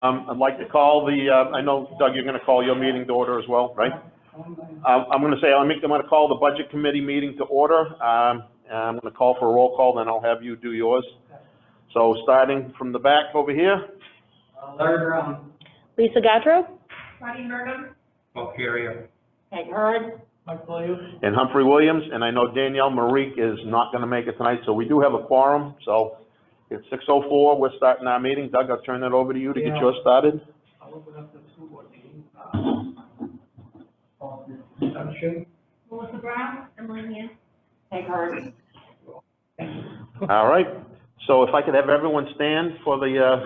I'd like to call the, I know, Doug, you're gonna call your meeting to order as well, right? I'm gonna say, I'm gonna call the Budget Committee meeting to order. I'm gonna call for a roll call, then I'll have you do yours. So starting from the back over here. Larry Brown. Lisa Gattro. Marty Murphy. Paul Carrier. Peg Hurd. Mike Williams. And Humphrey Williams, and I know Danielle Marique is not gonna make it tonight, so we do have a quorum, so it's 6:04, we're starting our meeting. Doug, I'll turn that over to you to get yours started. I'll open up the school board meeting. Discussion. Melissa Brown. Emily Hand. Peg Hurd. All right, so if I could have everyone stand for the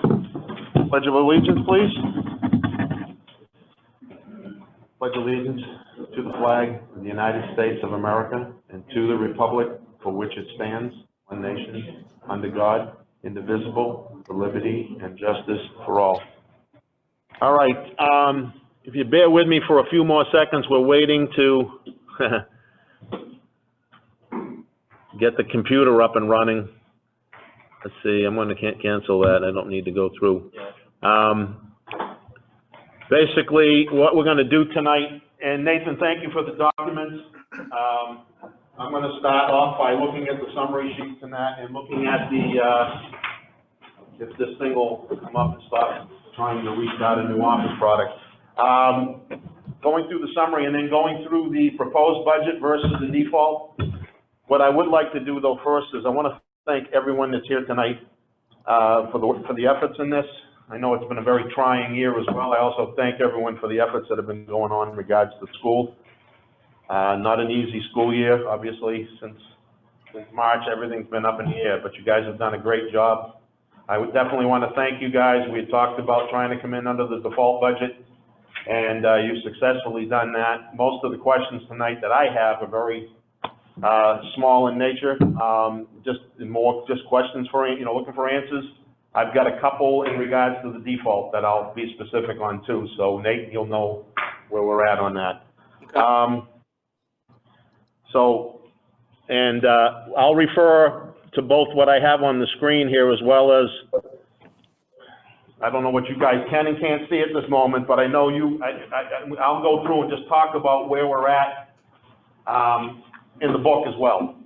Pledge of Allegiance, please. Pledge allegiance to the flag of the United States of America and to the republic for which it stands, one nation, under God, indivisible, for liberty and justice for all. All right, if you bear with me for a few more seconds, we're waiting to get the computer up and running. Let's see, I'm gonna cancel that, I don't need to go through. Basically, what we're gonna do tonight, and Nathan, thank you for the documents. I'm gonna start off by looking at the summary sheets and that, and looking at the, if this thing will come up and stop trying to restart a new Office product. Going through the summary and then going through the proposed budget versus the default. What I would like to do though first is I wanna thank everyone that's here tonight, for the efforts in this. I know it's been a very trying year as well. I also thank everyone for the efforts that have been going on in regards to school. Not an easy school year, obviously, since March, everything's been up in the air, but you guys have done a great job. I would definitely want to thank you guys. We had talked about trying to come in under the default budget, and you've successfully done that. Most of the questions tonight that I have are very small in nature, just questions for, looking for answers. I've got a couple in regards to the default that I'll be specific on too, so Nate, you'll know where we're at on that. Okay. I'll refer to both what I have on the screen here as well as, I don't know what you guys can and can't see at this moment, but I know I'll go through and just talk about where we're at in the book as well.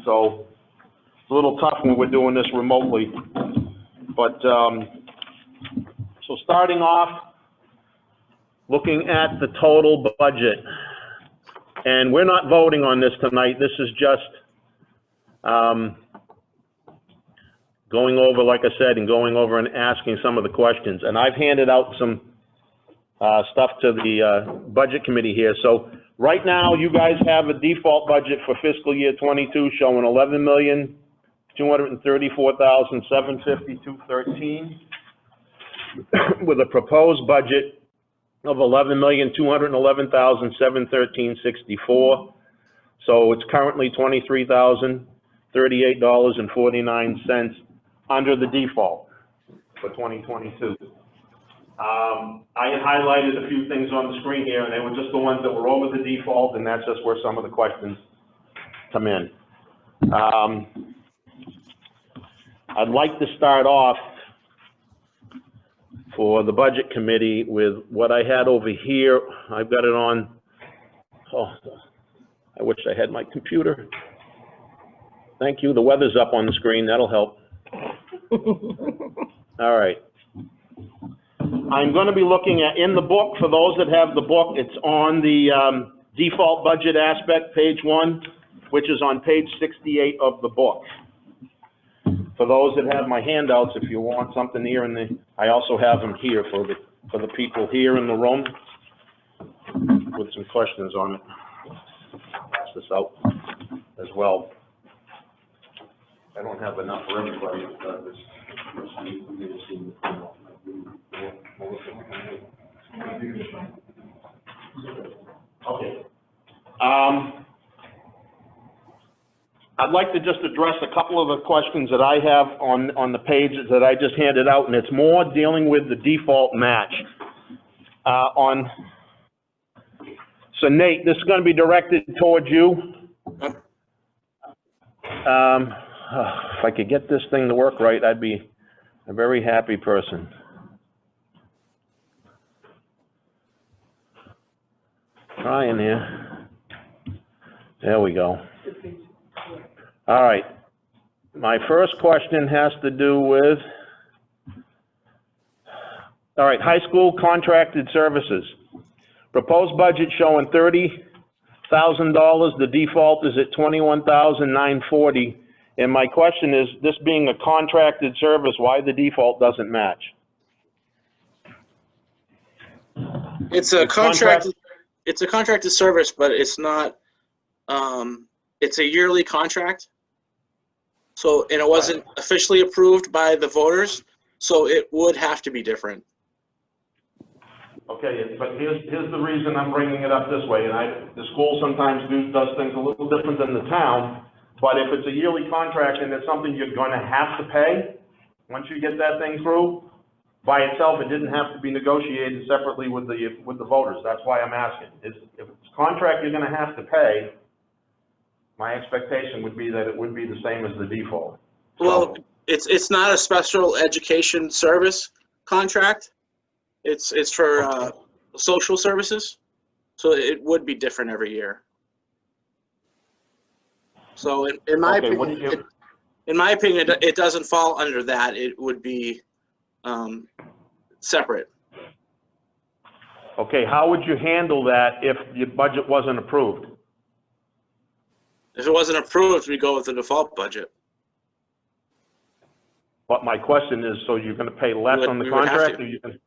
So it's a little tough when we're doing this remotely. But, so starting off, looking at the total budget, and we're not voting on this tonight, this is just going over, like I said, and going over and asking some of the questions. And I've handed out some stuff to the Budget Committee here. So right now, you guys have a default budget for fiscal year 22 showing $11,234,752.13 with a proposed budget of $11,211,713.64. So it's currently $23,038.49 under the default for 2022. I had highlighted a few things on the screen here, and they were just the ones that were over the default, and that's just where some of the questions come in. I'd like to start off for the Budget Committee with what I had over here. I've got it on, oh, I wish I had my computer. Thank you, the weather's up on the screen, that'll help. All right. I'm going to be looking at, in the book, for those that have the book, it's on the default budget aspect, page 1, which is on page 68 of the book. For those that have my handouts, if you want something here, I also have them here for the people here in the room with some questions on it. Pass this out as well. I don't have enough for everybody. Okay. I'd like to just address a couple of the questions that I have on the page that I just handed out, and it's more dealing with the default match. So Nate, this is going to be directed towards you. If I could get this thing to work right, I'd be a very happy person. Trying here. There we go. All right. My first question has to do with, all right, high school contracted services. Proposed budget showing $30,000. The default is at $21,940. And my question is, this being a contracted service, why the default doesn't match? It's a It's contract- it's a contracted service, but it's not, it's a yearly contract. So, and it wasn't officially approved by the voters, so it would have to be different. Okay, but here's the reason I'm bringing it up this way, and the school sometimes does things a little different than the town, but if it's a yearly contract and it's something you're gonna have to pay, once you get that thing through, by itself, it didn't have to be negotiated separately with the voters. That's why I'm asking. If it's a contract you're gonna have to pay, my expectation would be that it would be the same as the default. Well, it's not a special education service contract. It's for social services, so it would be different every year. So in my Okay, what do opinion, you- in my opinion, it doesn't fall under that. It would be separate. Okay, how would you handle that if your budget wasn't approved? If it wasn't approved, we go with the default budget. But my question is, so you're gonna pay less on the We would have contract, to. or you can?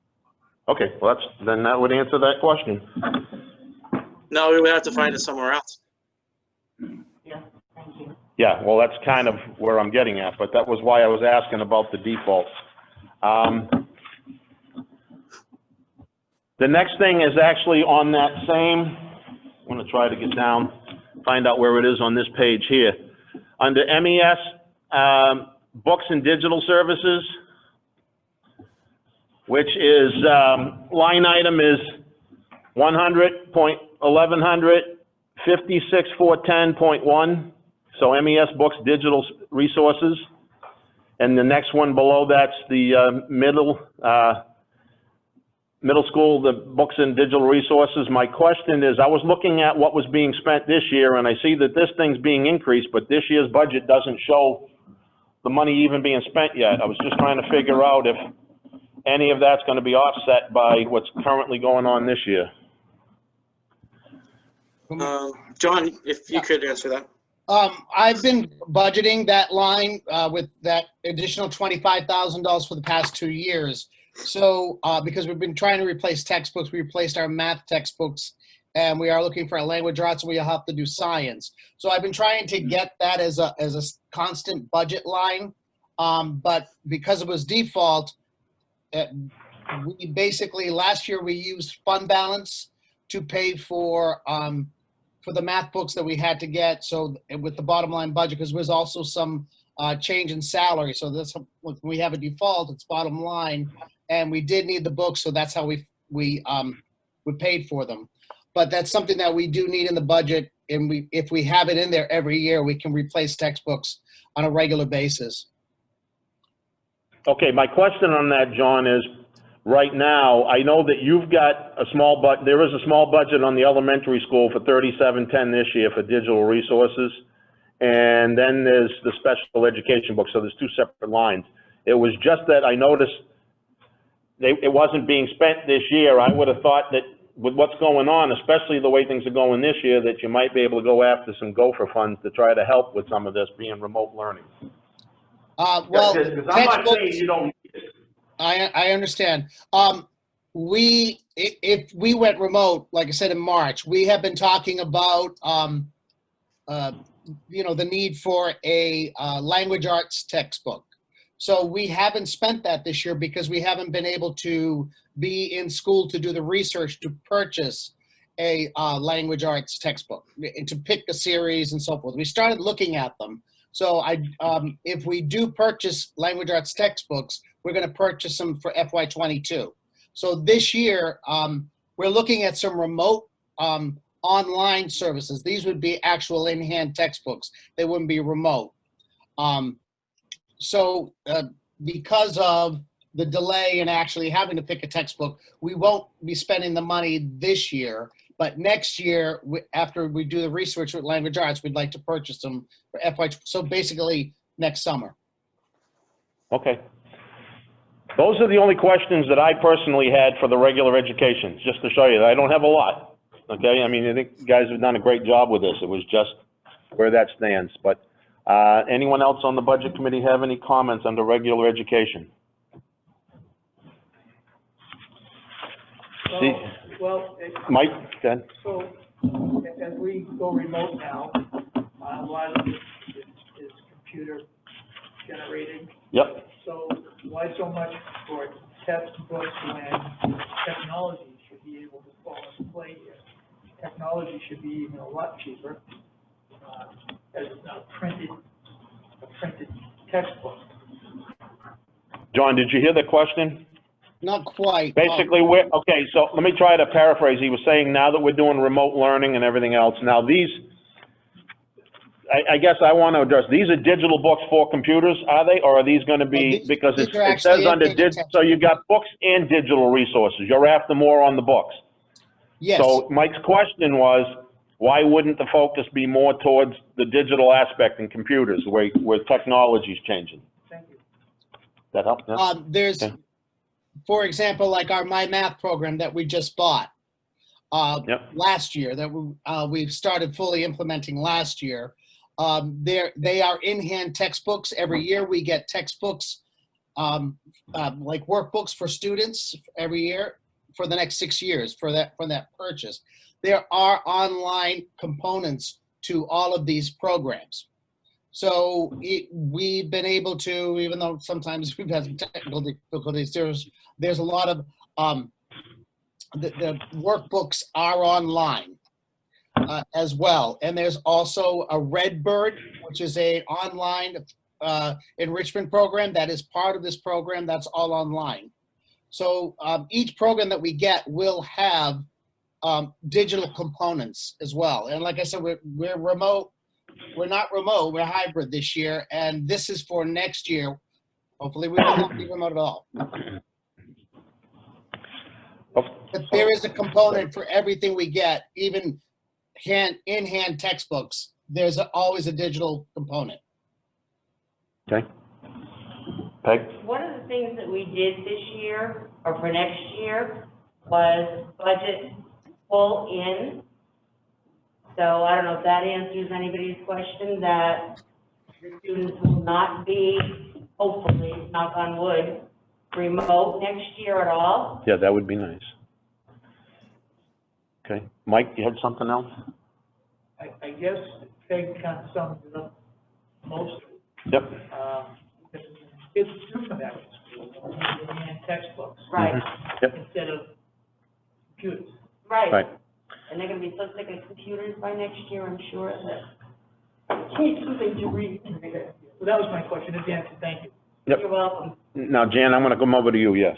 Okay, well, then that would answer that question. No, we would have to find it somewhere else. Yeah, thank you. Yeah, well, that's kind of where I'm getting at, but that was why I was asking about the default. The next thing is actually on that same, I'm gonna try to get down, find out where it is on this page here. Under MES, books and digital services, which is, line item is 100.1100, 56,410.1. So MES books, digital resources. And the next one below that's the middle school, the books and digital resources. My question is, I was looking at what was being spent this year, and I see that this thing's being increased, but this year's budget doesn't show the money even being spent yet. I was just trying to figure out if any of that's going to be offset by what's currently going on this year. John, if you could answer that. I've been budgeting that line with that additional $25,000 for the past 2 years. So, because we've been trying to replace textbooks, we replaced our math textbooks, and we are looking for a language arts, and we have to do science. So I've been trying to get that as a constant budget line, but because it was default, we basically, last year we used fund balance to pay for the math books that we had to get. So with the bottom line budget, because there was also some change in salary. So that's when we have a default, it's bottom line, and we did need the books, so that's how we paid for them. But that's something that we do need in the budget, and if we have it in there every year, we can replace textbooks on a regular basis. Okay, my question on that, John, is right now, I know that you've got a small there is a small budget on the elementary school for $3710 this year for digital resources. And then there's the special education book, so there's two separate lines. It was just that I noticed it wasn't being spent this year. I would have thought that with what's going on, especially the way things are going this year, that you might be able to go after some Gopher funds to try to help with some of this being remote learning. Well, Because I'm not saying textbooks, you don't need it. I understand. If we went remote, like I said in March, we have been talking about, the need for a language arts textbook. So we haven't spent that this year because we haven't been able to be in school to do the research to purchase a language arts textbook and to pick a series and so forth. We started looking at them. So if we do purchase language arts textbooks, we're going to purchase them for FY22. So this year, we're looking at some remote online services. These would be actual in-hand textbooks. They wouldn't be remote. Because of the delay in actually having to pick a textbook, we won't be spending the money this year, But next year, after we do the research with language arts, we'd like to purchase them for FY, so basically next summer. Okay. Those are the only questions that I personally had for the regular education, just to show you that I don't have a lot. Okay, I mean, I think you guys have done a great job with this. It was just where that stands. But anyone else on the budget committee have any comments under regular education? See, Well, Mike, go ahead. so as we go remote now, a lot of it is computer generated. Yep. So why so much for textbooks when technology should be able to fall into play here? Technology should be even a lot cheaper, as a printed textbook. John, did you hear the question? Not quite. Basically, okay, so let me try to paraphrase. He was saying now that we're doing remote learning and everything else, now these, I guess I want to address, these are digital books for computers, are they? Or are these going to be, These- because these it are says actually under, in-paper so you got books and digital resources. You're after more on the books. Yes. So Mike's question was, why wouldn't the focus be more towards the digital aspect in computers, where technology's changing? Thank you. That help? Yeah? There's, Okay. for example, like our My Math program that we just bought Yep. last year, that we've started fully implementing last year. They are in-hand textbooks. Every year we get textbooks, like workbooks for students every year for the next 6 years for that purchase. There are online components to all of these programs. So we've been able to, even though sometimes we've had some technical difficulties, there's a lot of, the workbooks are online as well. And there's also a Redbird, which is a online enrichment program that is part of this program that's all online. So each program that we get will have digital components as well. And like I said, we're remote. We're not remote, we're hybrid this year, and this is for next year. Hopefully we will not be remote at all. But there is a component for everything we get, even in-hand textbooks. There's always a digital component. Okay. Peg? One of the things that we did this year, or for next year, was budget full in. So I don't know if that answers anybody's question, that the students will not be, hopefully, knock on wood, remote next year at all. Yeah, that would be nice. Okay. Mike, you had something else? I guess Peg kind of summed it up mostly. Yep. Kids do come back to school, and textbooks Right, Yep. instead of computers. right. Right. And they're gonna be so sick of computers by next year, I'm sure that they need something to read. So that was my question, it's answered, thank you. Yep. You're welcome. Now, Jan, I'm going to come over to you, yes.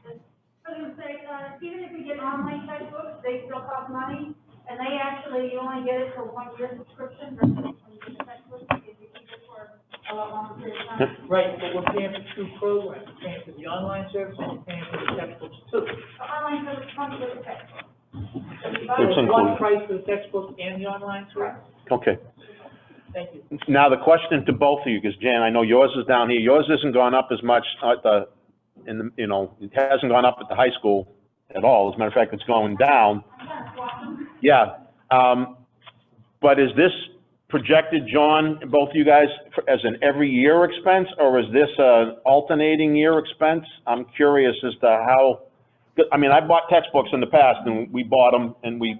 I was gonna say, even if we get online textbooks, they still cost money, and they actually, you only get it for 1 year subscription versus when you get the textbooks, if you keep it for a lot longer period of time. Right, but we're paying for two programs, we're paying for the online service and we're paying for the textbooks too. The online service comes with the textbook. So you buy It's it, One included. price for the textbook and the online service? Okay. Thank you. Now, the question to both of you, because Jan, I know yours is down here. Yours hasn't gone up as much at it hasn't gone up at the high school at all. As a matter of fact, it's going down. I'm kind of swapping. Yeah. But is this projected, John, both of you guys, as an every year expense, or is this an alternating year expense? I'm curious as to how, I mean, I bought textbooks in the past and we bought them and we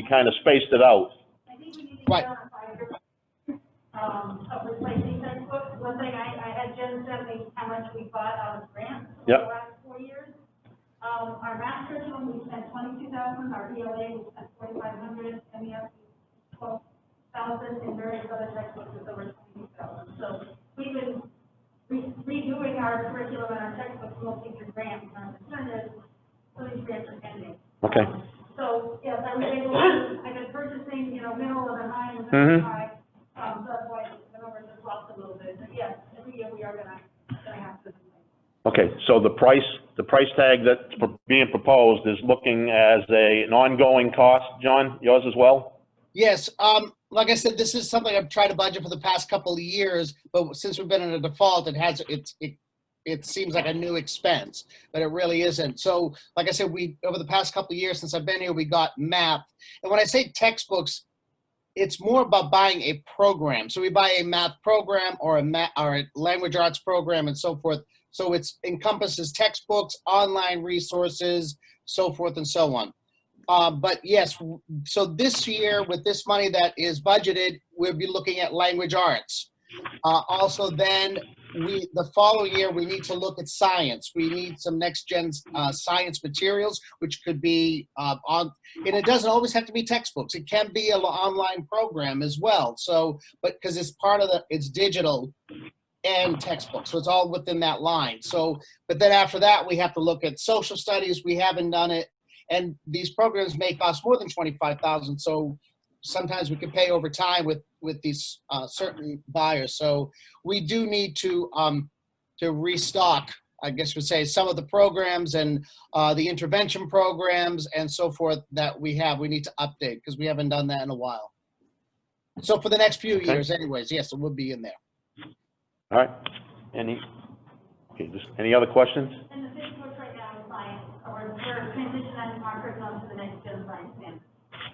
kind of spaced it out. I think we need to Right. get on a 5-year, of replacing textbooks. One thing I had Jen send me how much we bought out of grants over Yep. the last 4 years. Our math curriculum, we spent 22,000, our ELA, we spent 4,500, MEF, 12,000, and various other textbooks is over 22,000. So we've been redoing our curriculum and our textbooks mostly through grants, and our concern is, some of these grants are pending. Okay. So, yes, I was able to, I've been purchasing, middle of the high and the Mhm. high, so that's why the numbers have dropped a little bit, but yes, every year we are gonna have to. Okay, so the price the price tag that's being proposed is looking as an ongoing cost. John, yours as well? Yes, like I said, this is something I've tried to budget for the past couple of years, but since we've been in a default, it seems like a new expense, but it really isn't. So, like I said, over the past couple of years since I've been here, we got math. And when I say textbooks, it's more about buying a program. So we buy a math program or a language arts program and so forth. So it encompasses textbooks, online resources, so forth and so on. But yes, so this year with this money that is budgeted, we'll be looking at language arts. Also then, the following year, we need to look at science. We need some next-gen science materials, which could be and it doesn't always have to be textbooks. It can be an online program as well. So, but because it's it's digital and textbooks, so it's all within that line. So, but then after that, we have to look at social studies. We haven't done it, and these programs may cost more than $25,000. So sometimes we can pay over time with these certain buyers. So we do need to restock, I guess we'd say, some of the programs and the intervention programs and so forth that we have. We need to update because we haven't done that in a while. So for the next few years anyways, yes, it will be in there. All right. Any other questions? And the big push right now is science, or we're transitioning our curriculum to the next gen science standard.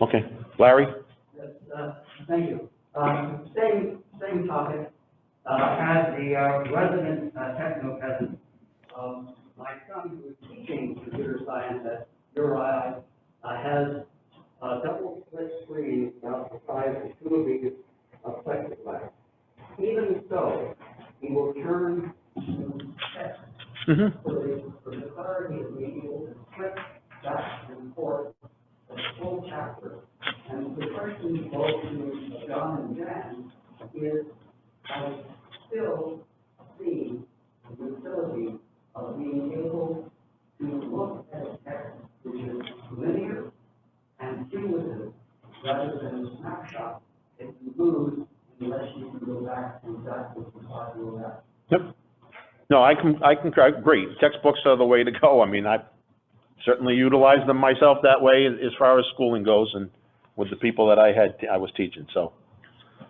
Okay. Larry? Yes, thank you. Same topic. As the resident techno-peasant, my son who is teaching computer science at URI has a double split screen about the size of two of these plexiglass. Even so, he will turn to text for the clarity of being able to click back and forth a full chapter. And the question both to John and Jan is, I still see the utility of being able to look at a text which is linear and cumulative rather than a snapshot. It can lose unless you can go back to exactly what you thought you were at. Yep. No, I can agree. Textbooks are the way to go. I mean, I certainly utilize them myself that way as far as schooling goes and with the people that I was teaching. So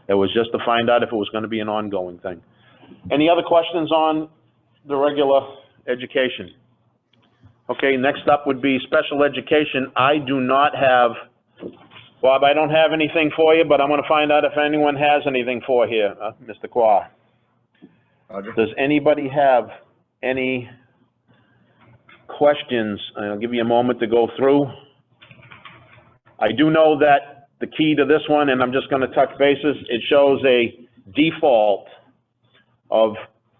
it was just to find out if it was going to be an ongoing thing. Any other questions on the regular education? Okay, next up would be special education. I do not have, Bob, I don't have anything for you, but I'm going to find out if anyone has anything for here, Mr. Qua. Roger. Does anybody have any questions? I'll give you a moment to go through. I do know that the key to this one, and I'm just going to touch bases, it shows a default of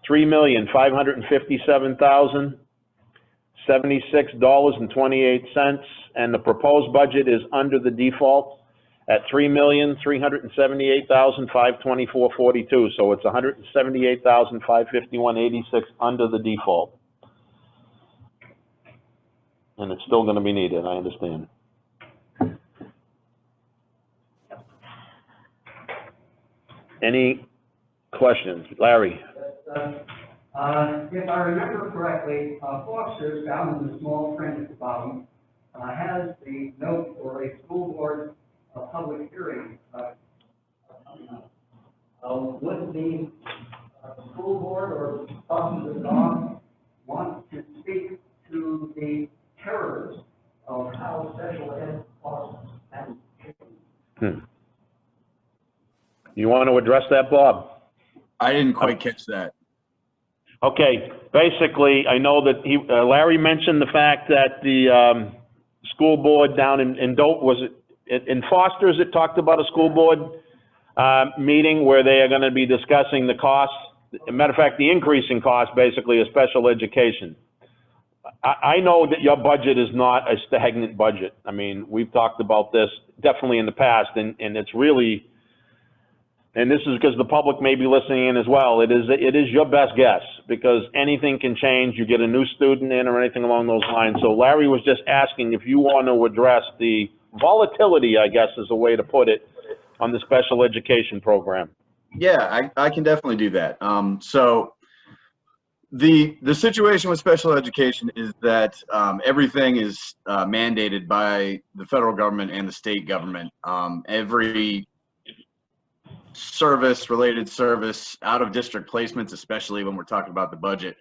$3,557,076.28, and the proposed budget is under the default at $3,378,524.42. So it's $178,551.86 under the default. And it's still going to be needed, I understand. Any questions? Larry? If I remember correctly, Foster's down in the small print at the bottom has the note for a school board public hearing coming up. Would the school board or possibly Don want to speak to the terrors of how special ed costs and You want to address that, Bob? I didn't quite catch that. Okay, basically, I know that Larry mentioned the fact that the school board down in Dope, was it in Foster's, it talked about a school board meeting where they are going to be discussing the costs. As a matter of fact, the increase in cost basically is special education. I know that your budget is not a stagnant budget. I mean, we've talked about this definitely in the past, and it's really, and this is because the public may be listening in as well, it is your best guess, because anything can change. You get a new student in or anything along those lines. So Larry was just asking if you want to address the volatility, I guess is a way to put it, on the special education program. Yeah, I can definitely do that. So The situation with special education is that everything is mandated by the federal government and the state government. Every related service, out of district placements, especially when we're talking about the budget,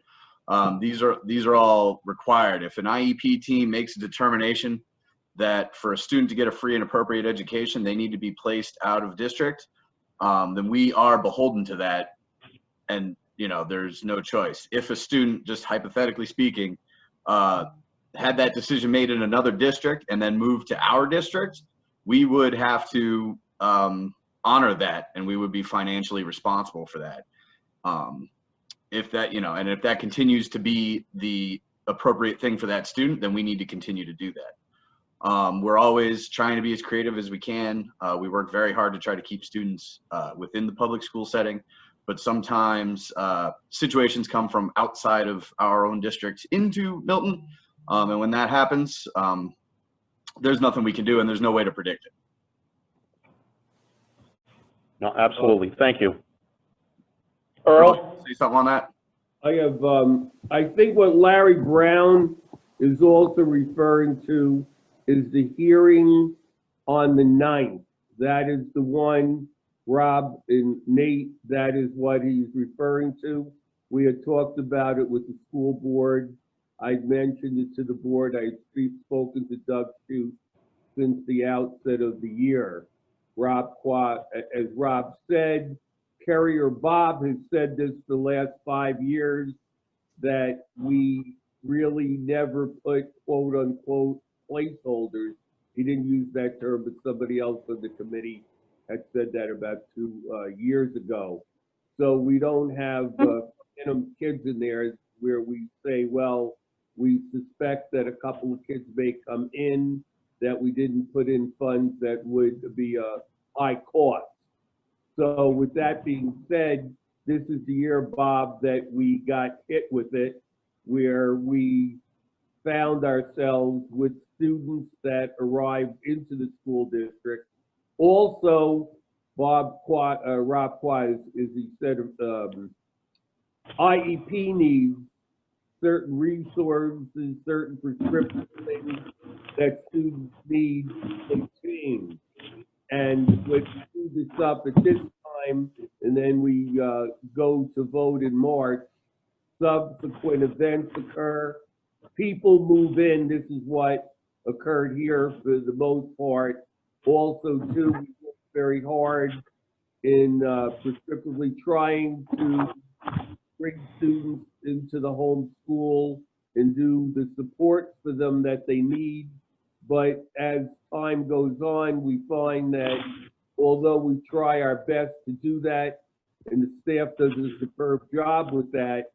these are all required. If an IEP team makes a determination that for a student to get a free and appropriate education, they need to be placed out of district, then we are beholden to that, and there's no choice. If a student, just hypothetically speaking, had that decision made in another district and then moved to our district, we would have to honor that, and we would be financially responsible for that. If that, and if that continues to be the appropriate thing for that student, then we need to continue to do that. We're always trying to be as creative as we can. We work very hard to try to keep students within the public school setting, but sometimes situations come from outside of our own district into Milton, and when that happens, there's nothing we can do, and there's no way to predict it. No, absolutely. Thank you. Earl? Say something on that? I have, I think what Larry Brown is also referring to is the hearing on the 9th. That is the one, Rob and Nate, that is what he's referring to. We had talked about it with the school board. I'd mentioned it to the board. I had spoken to Doug Shute since the outset of the year. As Rob said, Kerry or Bob has said this the last 5 years, that we really never put quote unquote placeholders. He didn't use that term, but somebody else on the committee had said that about 2 years ago. So we don't have kids in there where we say, well, we suspect that a couple of kids may come in that we didn't put in funds that would be a high cost. So with that being said, this is the year, Bob, that we got hit with it, where we found ourselves with students that arrived into the school district. Also, Rob Quaz, as he said, IEP needs certain resources, certain prescription things that students need to change. And when we do this up at this time, and then we go to vote in March, subsequent events occur, people move in. This is what occurred here for the most part. Also, too, we work very hard in prescriptively trying to bring students into the home school and do the support for them that they need. But as time goes on, we find that although we try our best to do that, and the staff does a superb job with that,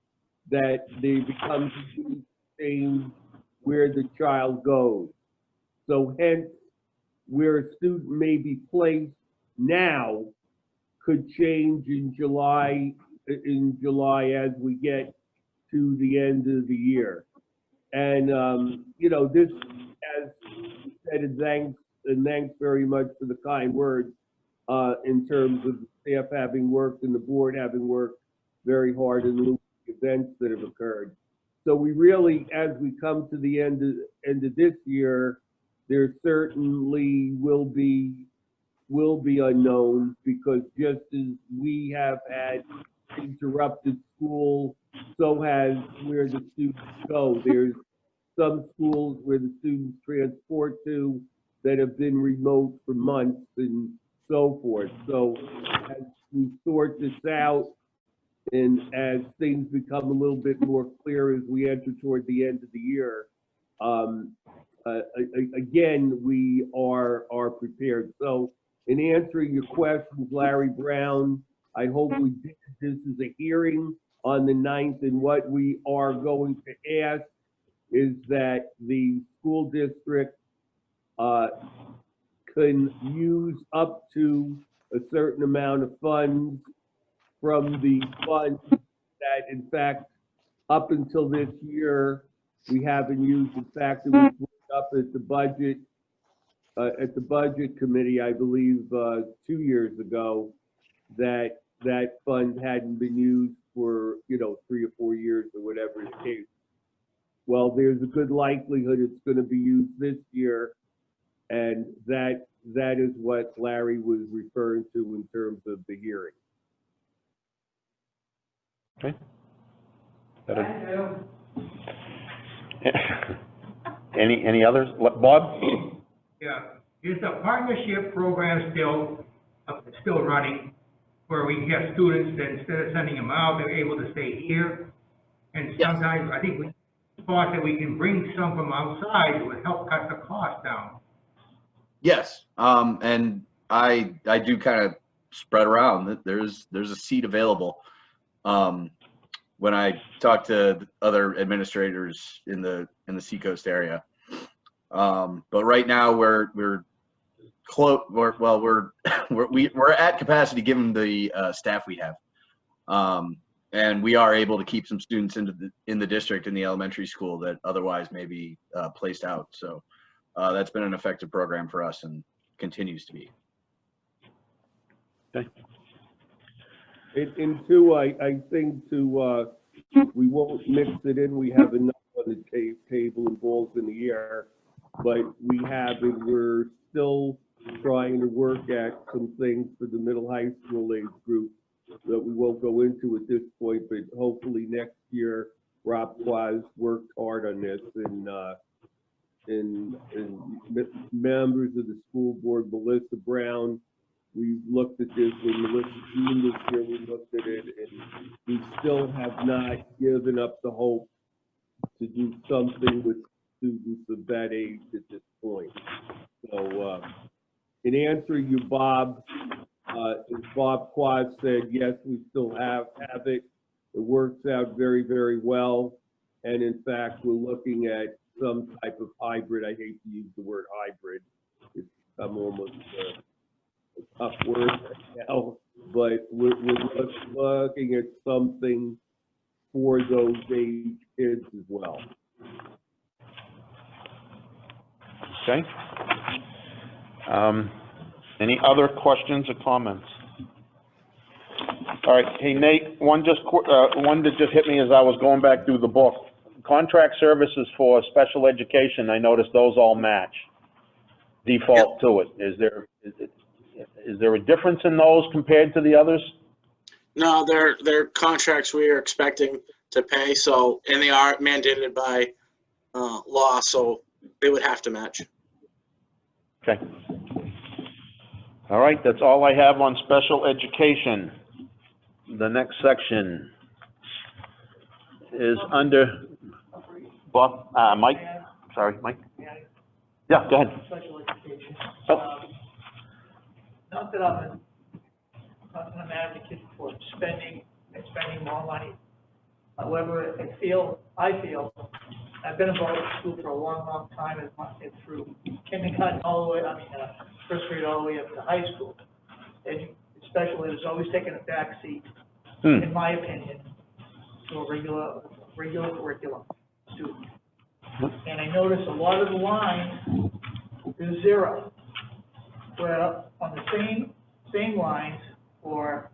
that they become to change where the child goes. So hence, where a student may be placed now could change in July as we get to the end of the year. And, this, as you said, and thanks very much for the kind words in terms of the staff having worked and the board having worked very hard in the events that have occurred. So we really, as we come to the end of this year, there certainly will be unknowns, because just as we have had interrupted school, so has where the students go. There's some schools where the students transport to that have been remote for months and so forth. So as we sort this out, and as things become a little bit more clear as we enter toward the end of the year, again, we are prepared. So in answering your questions, Larry Brown, I hope we did. This is a hearing on the 9th, and what we are going to ask is that the school district can use up to a certain amount of funds from the funds that, in fact, up until this year, we haven't used. In fact, it was brought up at the budget committee, I believe, 2 years ago, that fund hadn't been used for, 3 or 4 years or whatever the case. Well, there's a good likelihood it's going to be used this year, and that is what Larry was referring to in terms of the hearing. Okay. Any others? Bob? Yeah, is the partnership program still running, where we have students that instead of sending them out, they're able to stay here? And Yes. sometimes, I think we thought that we can bring some from outside that would help cut the cost down. Yes, and I do kind of spread around that there's a seat available. When I talk to other administrators in the Seacoast area, but right now we're at capacity given the staff we have, and we are able to keep some students in the district in the elementary school that otherwise may be placed out. So that's been an effective program for us and continues to be. Okay. And two, I think we won't mix it in. We have enough on the table and balls in the air, but we're still trying to work at some things for the middle high school age group that we won't go into at this point, but hopefully next year. Rob Quaz worked hard on this, and members of the school board, Melissa Brown, we've looked at this. When Melissa Jean was here, we looked at it, and we still have not given up the hope to do something with students of that age at this point. So, in answering you, Bob, as Bob Quad said, yes, we still have it. It works out very, very well. And in fact, we're looking at some type of hybrid. I hate to use the word hybrid. It's become almost a tough word right now, but we're looking at something for those age kids as well. Okay. Any other questions or comments? All right, hey Nate, one that just hit me as I was going back through the book. Contract services for special education, I noticed those all match, default to it. Is there a difference in those compared to the others? No, they're contracts we are expecting to pay, so, and they are mandated by law, so they would have to match. Okay. All right, that's all I have on special education. The next section is under Bob, Mike. Sorry, Mike. Yeah, go ahead. Special education. Oh. Not that I'm an advocate for spending more money. However, I feel, I've been involved in school for a long, long time, and through kindergarten all the way, first grade all the way up to high school. And special ed has always taken a back seat, in my opinion, to a regular curriculum student. And I notice a lot of the lines is zero. Where on the same lines for,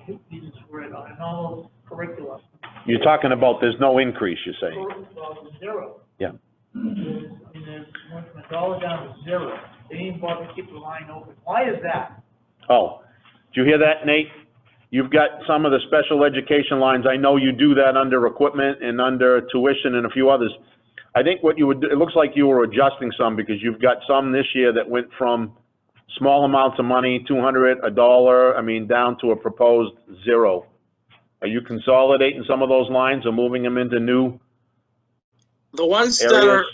use this word, on a normal curriculum. You're talking about there's no increase, you're saying? Well, zero. Yeah. There's went from $1 down to zero. They didn't bother to keep the line open. Why is that? Oh, did you hear that, Nate? You've got some of the special education lines. I know you do that under equipment and under tuition and a few others. I think what you would do, it looks like you were adjusting some because you've got some this year that went from small amounts of money, $200, $1, down to a proposed zero. Are you consolidating some of those lines or moving them into new The ones areas?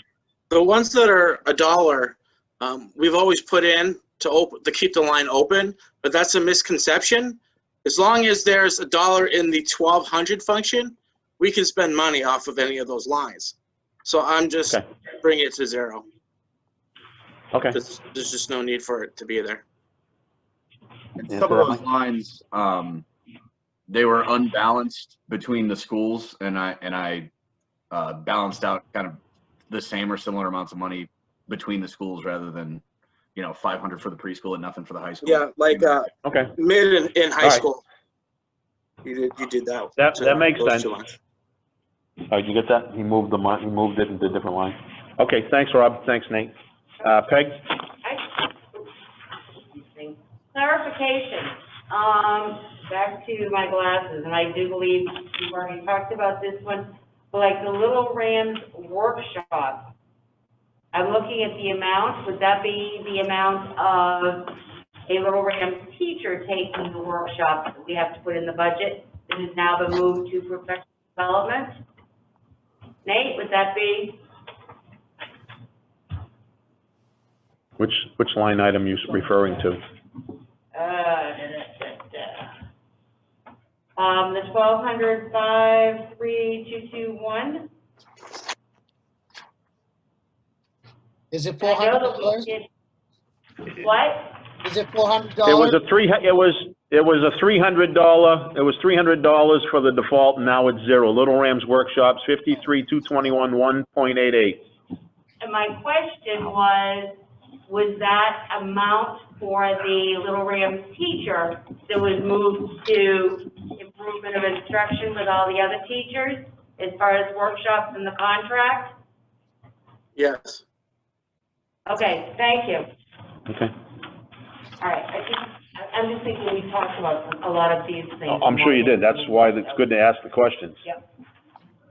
that are $1, we've always put in to keep the line open, but that's a misconception. As long as there's $1 in the 1200 function, we can spend money off of any of those lines. So I'm just bringing it to zero. Okay. There's just no need for it to be there. Some of those lines, they were unbalanced between the schools, and I balanced out kind of the same or similar amounts of money between the schools rather than, 500 for the preschool and nothing for the high school. Yeah, like Okay. mid in high All right. school. You did that. That makes those sense. 2 lines. Did you get that? He moved it into a different line. Okay, thanks, Rob. Thanks, Nate. Peg? Clarification, back to my glasses, and I do believe we've already talked about this one, but like the Little Rams workshop, I'm looking at the amount, would that be the amount of a Little Rams teacher taking the workshop that we have to put in the budget that has now been moved to professional development? Nate, would that be? Which line item are you referring to? The 1,200, 53221. Is it I know that we $400? did- What? Is it $400? It was a $300 for the default, and now it's zero. Little Rams Workshops, 53,221, 1.88. And my question was that amount for the Little Rams teacher that was moved to improvement of instruction with all the other teachers as far as workshops in the contract? Yes. Okay, thank you. Okay. All right, I'm just thinking we talked about a lot of these things. I'm sure you did. That's why it's good to ask the questions. Yep.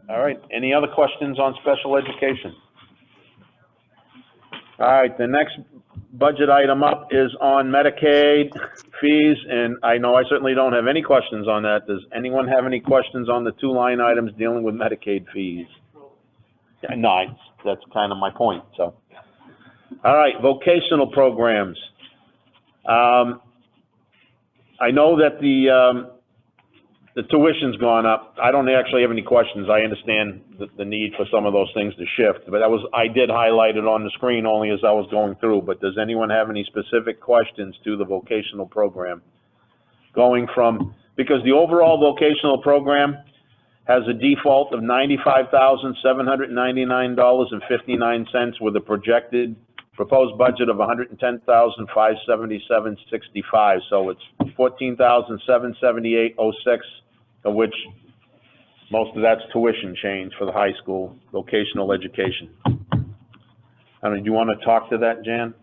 All right, any other questions on special education? All right, the next budget item up is on Medicaid fees, and I know I certainly don't have any questions on that. Does anyone have any questions on the 2 line items dealing with Medicaid fees? No, that's kind of my point, so. All right, vocational programs. I know that the tuition's gone up. I don't actually have any questions. I understand the need for some of those things to shift, but I did highlight it on the screen only as I was going through. But does anyone have any specific questions to the vocational program? Going from, because the overall vocational program has a default of $95,799.59 with a proposed budget of $110,577.65. So it's $14,778.06, of which most of that's tuition change for the high school vocational education. I mean, do you want to talk to that, Jan?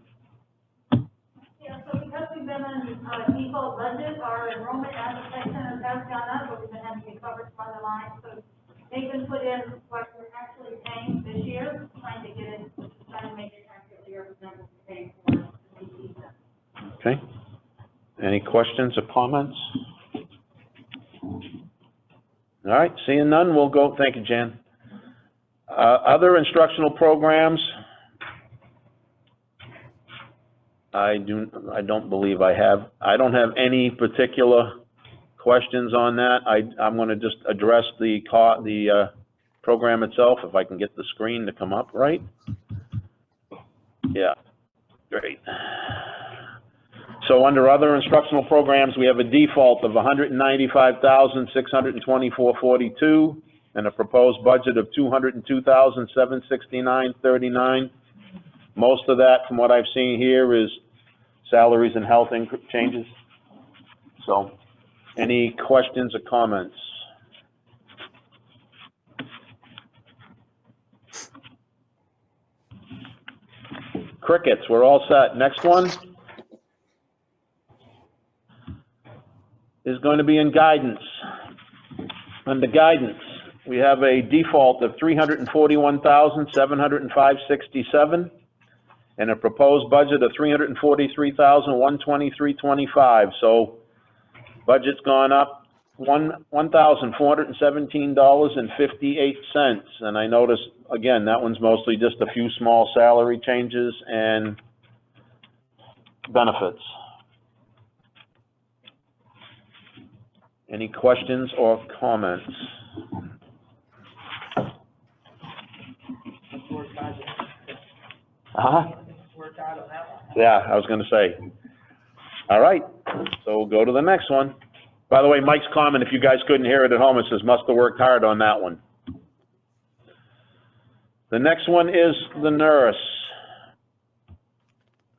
Yeah, so because we've been in, default budget, our enrollment as a placement has gone up, but we've been having to cover some other lines, so they can put in what we're actually paying this year, trying to make it accurately represent what we're paying for. Okay. Any questions or comments? All right, seeing none, we'll go. Thank you, Jan. Other instructional programs. I don't believe I don't have any particular questions on that. I'm going to just address the program itself, if I can get the screen to come up right. Yeah, great. So under other instructional programs, we have a default of $195,624.42 and a proposed budget of $202,769.39. Most of that, from what I've seen here, is salaries and health changes. So, any questions or comments? Crickets, we're all set. Next one is going to be in guidance. Under guidance, we have a default of $341,705.67 and a proposed budget of $343,123.25. So budget's gone up $1,417.58. And I noticed, again, that one's mostly just a few small salary changes and benefits. Any questions or comments? Work out on that one. Yeah, I was gonna say. All right, so we'll go to the next one. By the way, Mike's comment, if you guys couldn't hear it at home, it says, must have worked hard on that one. The next one is the nurse.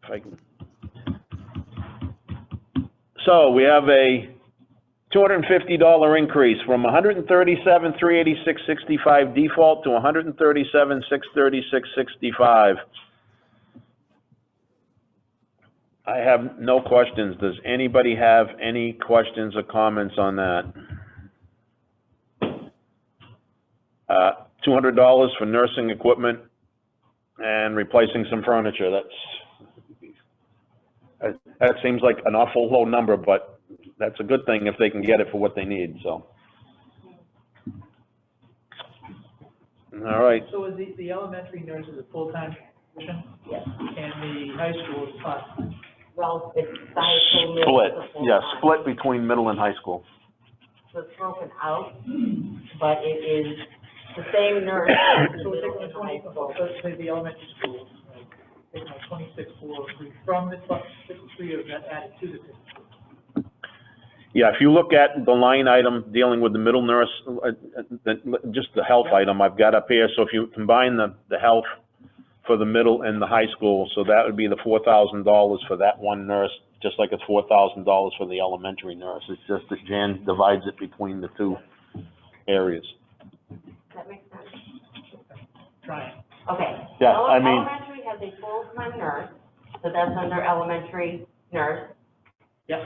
If I can. So we have a $250 increase from 137,386.65 default to 137,636.65. I have no questions. Does anybody have any questions or comments on that? $200 for nursing equipment and replacing some furniture. That seems like an awful low number, but that's a good thing if they can get it for what they need, so. All right. So is the elementary nurse is a full-time position, Yes. and the high school is part-time? Well, it's the high school, middle Split, school, yeah, full-time. split between middle and high school. So it's broken out, but it is the same nurse in the So middle take and the high 20, school. let's say the elementary school, like, take my 26 from the 53 of that added to the 53. Yeah, if you look at the line item dealing with the middle nurse, just the health item I've got up here, so if you combine the health for the middle and the high school, so that would be the $4,000 for that one nurse, just like it's $4,000 for the elementary nurse. It's just that Jan divides it between the two areas. That makes sense? Trying. Okay. Yeah, I mean- Elementary has a full-time nurse, so that's under elementary nurse. Yep.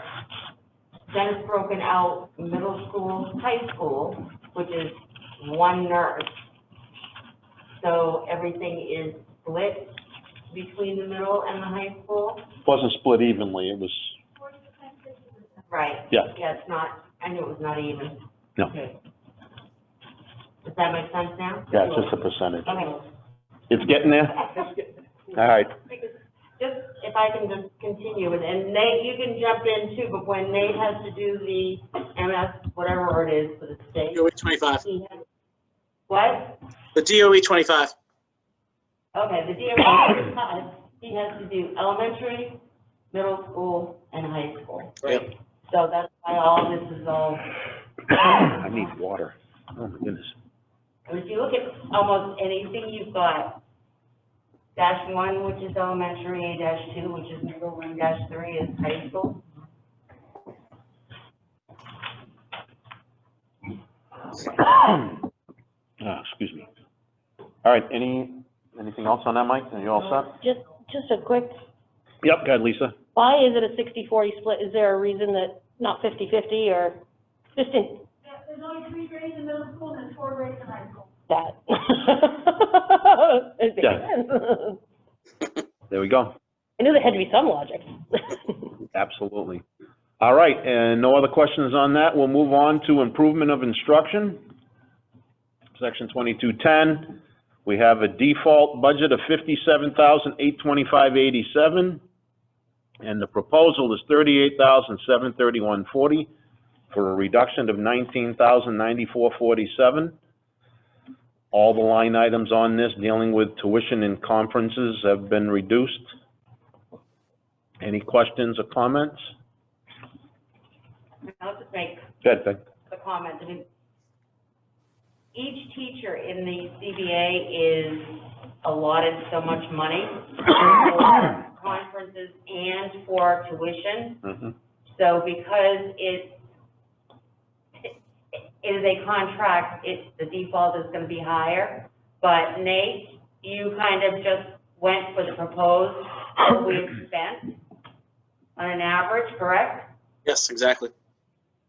Then it's broken out middle school, high school, which is one nurse. So everything is split between the middle and the high school? Wasn't split evenly, it was, Right. Yeah. Yeah, it's not, I knew it was not even. no, Okay. Does that make sense now? yeah, it's just a percentage. Okay. It's getting there? Let's get, All right. Just, if I can just continue, and Nate, you can jump in too, but when Nate has to do the MS, whatever it is for the state. DOE 25. he has- What? The DOE 25. Okay, the DOE, he has to do elementary, middle school, and high school. Yep. So that's why all this is all, I need water. Oh, my goodness. if you look at almost anything you've got, -1, which is elementary, -2, which is middle, and -3 is high school. Excuse me. All right, anything else on that, Mike? Are you all set? Just a quick, Yep, go ahead, Lisa. why is it a 60-40 split? Is there a reason that not 50-50 or just in Yeah, there's only 3 grades in middle school and 4 grades in high school. that? It makes Yeah. sense. There we go. I knew there had to be some logic. Absolutely. All right, and no other questions on that. We'll move on to improvement of instruction. Section 2210, we have a default budget of $57,825.87, and the proposal is $38,731.40 for a reduction of $19,094.47. All the line items on this dealing with tuition and conferences have been reduced. Any questions or comments? I'll just make Good, good. the comment. I mean, each teacher in the CBA is allotted so much money for conferences and for tuition. Mhm. So because it is a contract, the default is gonna be higher. But Nate, you kind of just went for the proposed, what we had spent on an average, correct? Yes, exactly.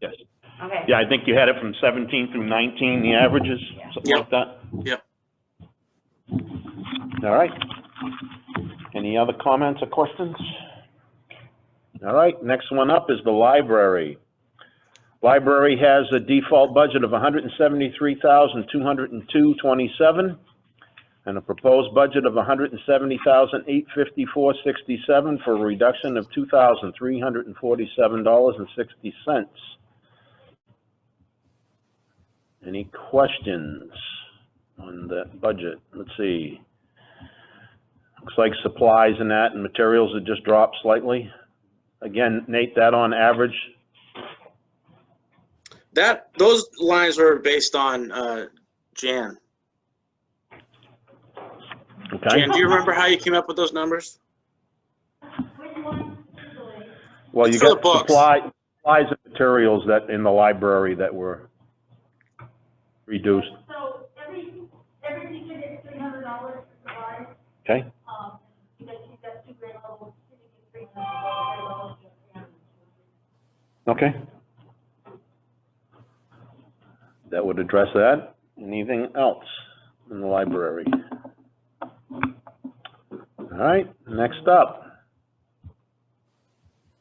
Yes. Okay. Yeah, I think you had it from 17 through 19, the averages, something like that? Yep. All right. Any other comments or questions? All right, next one up is the library. Library has a default budget of $173,202.27 and a proposed budget of $170,854.67 for a reduction of $2,347.60. Any questions on that budget? Let's see. Looks like supplies and that and materials have just dropped slightly. Again, Nate, that on average, Those lines were based on Jan. okay? Jan, do you remember how you came up with those numbers? Which one usually? Well, you It's for the got books. supply, supplies and materials that, in the library that were reduced? So every teacher gets $300 for supplies. Okay, You guys keep that 2 grade levels, you get $300, grade levels, you get $300. okay. That would address that. Anything else in the library? All right, next up.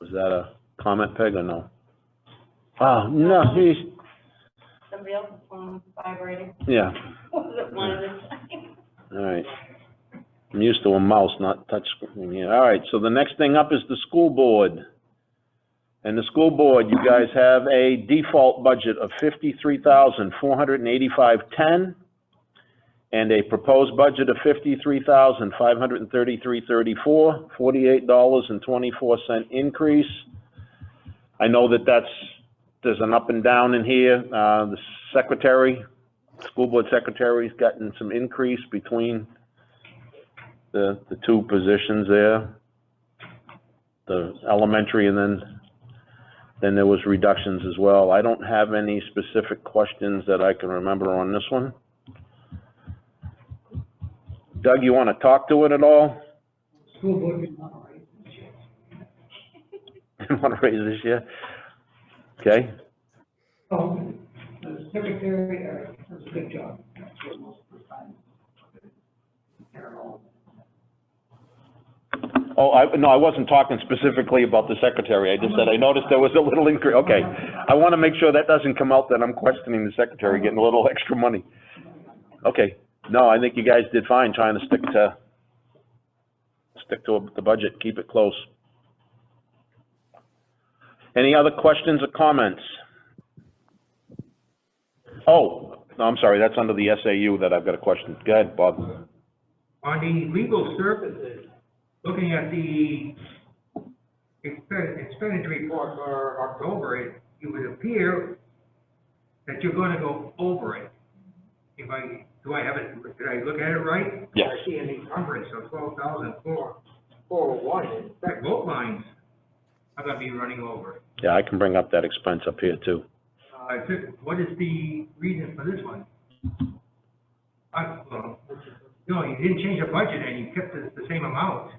Was that a comment, Peg, or no? Oh, no, he's, Somebody else's phone vibrating. yeah, Was it one at a time? all right. I'm used to a mouse, not touch screen here. All right, so the next thing up is the school board. And the school board, you guys have a default budget of $53,485.10 and a proposed budget of $53,533.34, $48.24 increase. I know that there's an up and down in here. The secretary, school board secretary's gotten some increase between the two positions there, the elementary, and then there was reductions as well. I don't have any specific questions that I can remember on this one. Doug, you want to talk to it at all? School board didn't want to raise this year. Didn't want to raise this year? Okay, Oh, the secretary, does a good job. That's what most of the time. oh, no, I wasn't talking specifically about the secretary. I just said I noticed there was a little increase. Okay, I want to make sure that doesn't come out that I'm questioning the secretary getting a little extra money. Okay, no, I think you guys did fine trying to stick to the budget, keep it close. Any other questions or comments? Oh, no, I'm sorry, that's under the SAU that I've got a question. Go ahead, Bob. On the legal services, looking at the expenditure report for October, it would appear that you're gonna go over it. Do I have it, did I look at it right? Yes. I see an encumbrance of 12,401. In fact, both lines are gonna be running over. Yeah, I can bring up that expense up here too. What is the reason for this one? No, you didn't change the budget and you kept the same amount.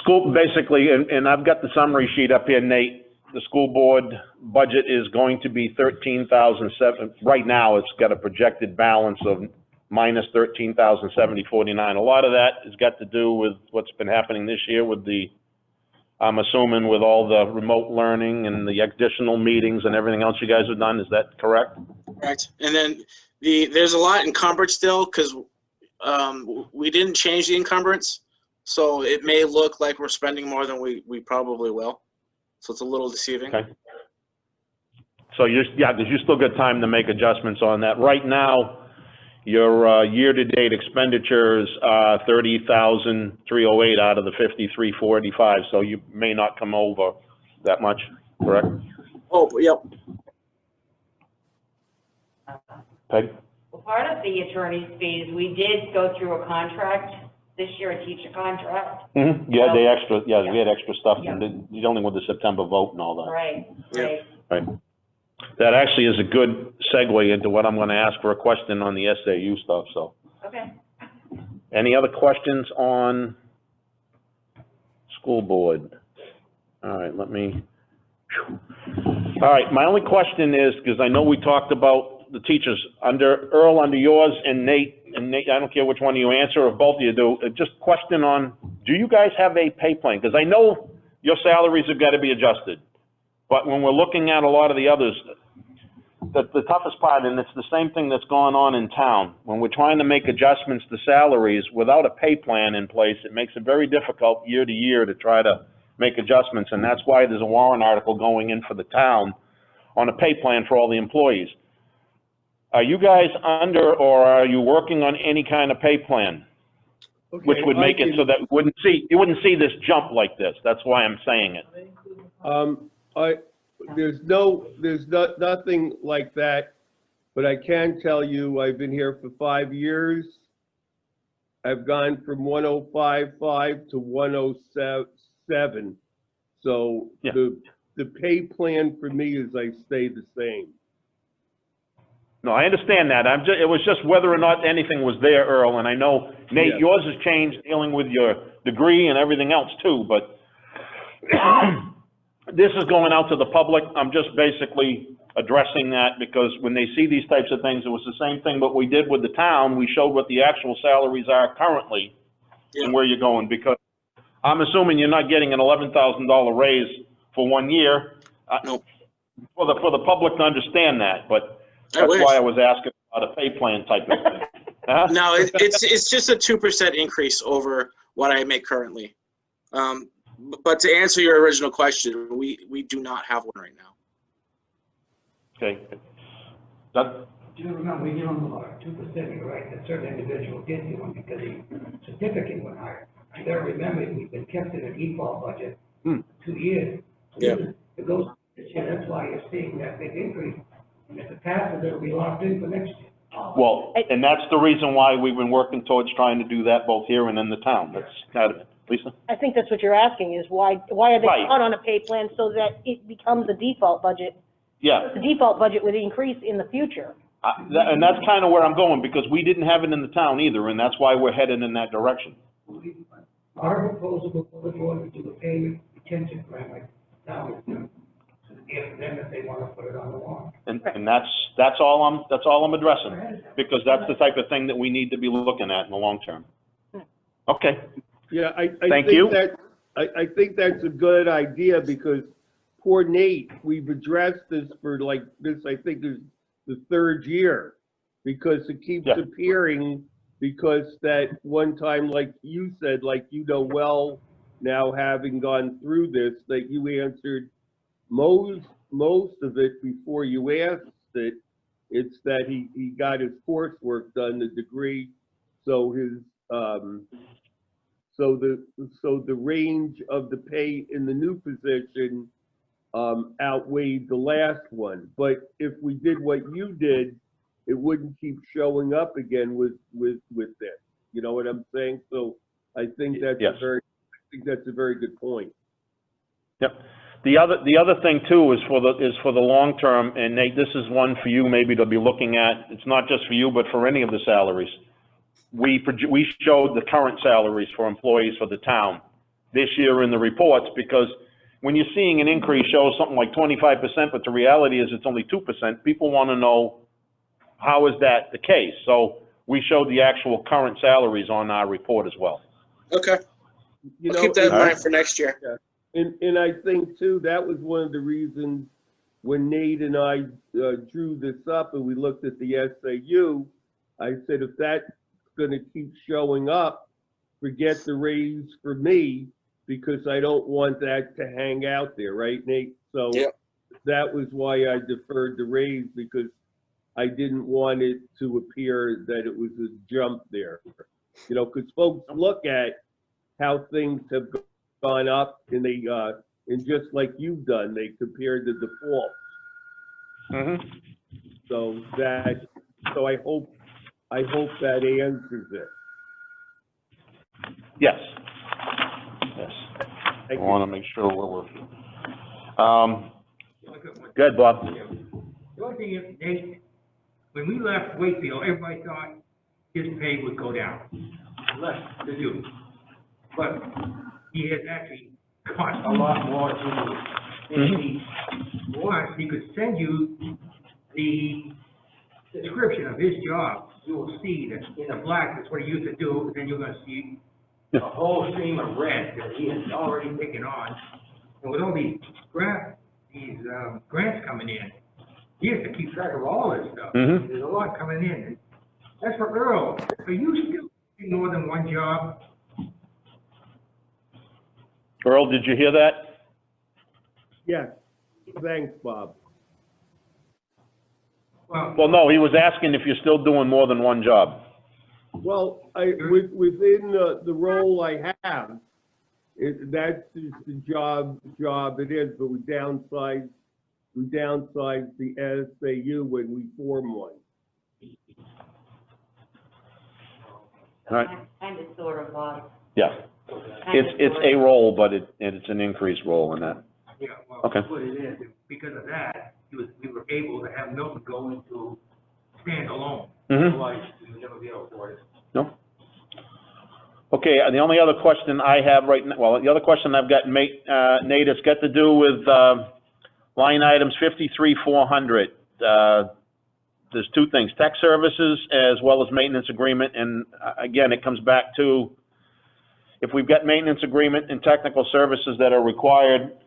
School, basically, and I've got the summary sheet up here, Nate. The school board budget is going to be 13,007. Right now, it's got a projected balance of minus 13,070.49. A lot of that has got to do with what's been happening this year with I'm assuming with all the remote learning and the additional meetings and everything else you guys have done. Is that correct? Correct. And then there's a lot encumbered still because we didn't change the encumbrance. So it may look like we're spending more than we probably will. So it's a little deceiving. Okay. So because you still got time to make adjustments on that. Right now, your year-to-date expenditures are 30,308 out of the 53,485. So you may not come over that much, correct? Oh, yep. Peg? Well, part of the attorney's fees, we did go through a contract this year, a teacher contract. Mm-hmm. Yeah, we had extra stuff, Yeah. dealing with the September vote and all that. Right, Yeah. right. Right. That actually is a good segue into what I'm gonna ask for a question on the SAU stuff, so. Okay. Any other questions on school board? All right, all right, my only question is, because I know we talked about the teachers, Earl, under yours, and Nate, I don't care which one of you answer, or both of you do, just question on, do you guys have a pay plan? Because I know your salaries have got to be adjusted, but when we're looking at a lot of the others, the toughest part, and it's the same thing that's going on in town, when we're trying to make adjustments to salaries without a pay plan in place, it makes it very difficult year to year to try to make adjustments, and that's why there's a warrant article going in for the town on a pay plan for all the employees. Are you guys under, or are you working on any kind of pay plan? Which would make it so that you wouldn't see this jump like this. That's why I'm saying it. There's nothing like that, but I can tell you, I've been here for 5 years. I've gone from 105.5 to 107. So Yeah. the pay plan for me is I stay the same. No, I understand that. It was just whether or not anything was there, Earl, and I know, Nate, Yeah. yours has changed dealing with your degree and everything else too, but this is going out to the public. I'm just basically addressing that because when they see these types of things, it was the same thing what we did with the town. We showed what the actual salaries are currently and where you're going, because I'm assuming you're not getting an $11,000 raise for 1 year. Nope. For the public to understand that, but I that's wish. why I was asking about a pay plan type of thing. Huh? No, it's just a 2% increase over what I make currently. But to answer your original question, we do not have one right now. Okay. That, Do you remember, we give them about 2%, you're right, that certain individual did do one because the certificate went higher. I gotta remember, we've been kept in a default budget for 2 years. Yeah. It goes this year, that's why you're seeing that big increase. And if it passes, it'll be locked in for next year. well, and that's the reason why we've been working towards trying to do that both here and in the town. That's kind of it. Lisa? I think that's what you're asking, is why are they Right. not on a pay plan so that it becomes a default budget? Yeah. The default budget would increase in the future. And that's kind of where I'm going, because we didn't have it in the town either, and that's why we're headed in that direction. Our proposal before the board to do a pay retention plan, like, now is, if them, if they wanna put it on the warrant. And that's all I'm addressing, because that's the type of thing that we need to be looking at in the long term. Okay. Yeah, I Thank think you. that, I think that's a good idea because poor Nate, we've addressed this for like, this I think is the 3rd year. Because it keeps Yeah. appearing, because that one time, like you said, like you know well, now having gone through this, that you answered most of it before you asked it. It's that he got his coursework done, the degree, so his, so the range of the pay in the new position outweighed the last one. But if we did what you did, it wouldn't keep showing up again with this. You know what I'm saying? So I think that's Yes. a very good point. Yep. The other thing too is for the long term, and Nate, this is one for you maybe to be looking at. It's not just for you, but for any of the salaries. We showed the current salaries for employees for the town this year in the reports, because when you're seeing an increase shows something like 25%, but the reality is it's only 2%, people want to know, how is that the case? So we showed the actual current salaries on our report as well. Okay. You I'll know, keep that in All mind right. for next year. and I think too, that was one of the reasons when Nate and I drew this up and we looked at the SAU, I said, if that's gonna keep showing up, forget the raise for me, because I don't want that to hang out there, right, Nate? So Yep. that was why I deferred the raise, because I didn't want it to appear that it was a jump there. You know, because folks look at how things have gone up and they, and just like you've done, they compare the default. Mm-hmm. So I hope that answers it. Yes. Yes. I Thank you. want to make sure we're, go ahead, Bob. The only thing is, Nate, when we left Wakefield, everybody thought his pay would go down, less to do. But he has actually got a lot more to do. If he wants, he could send you the description of his job. You will see that in the black, that's what he used to do, and then you're gonna see a whole stream of red that he has already taken on. And with all these grants coming in, he has to keep track of all this stuff. Mhm. There's a lot coming in. As for Earl, are you still doing more than one job? Earl, did you hear that? Yes, thanks, Bob. Well, no, he was asking if you're still doing more than one job. Well, within the role I have, that's just the job it is, but we downsized the SAU when we formed one. All right. Kind of, sort of, Yeah. It's a role, but it's an increased role in that. Yeah, well, Okay. that's what it is. Because of that, we were able to have Milton go into standalone. Mhm. Otherwise, we would never be able to afford it. No? Okay, the only other question I have right now, well, the other question I've got, Nate, has got to do with, line items 53,400. There's two things, tech services as well as maintenance agreement, and again, it comes back to, if we've got maintenance agreement and technical services that are required,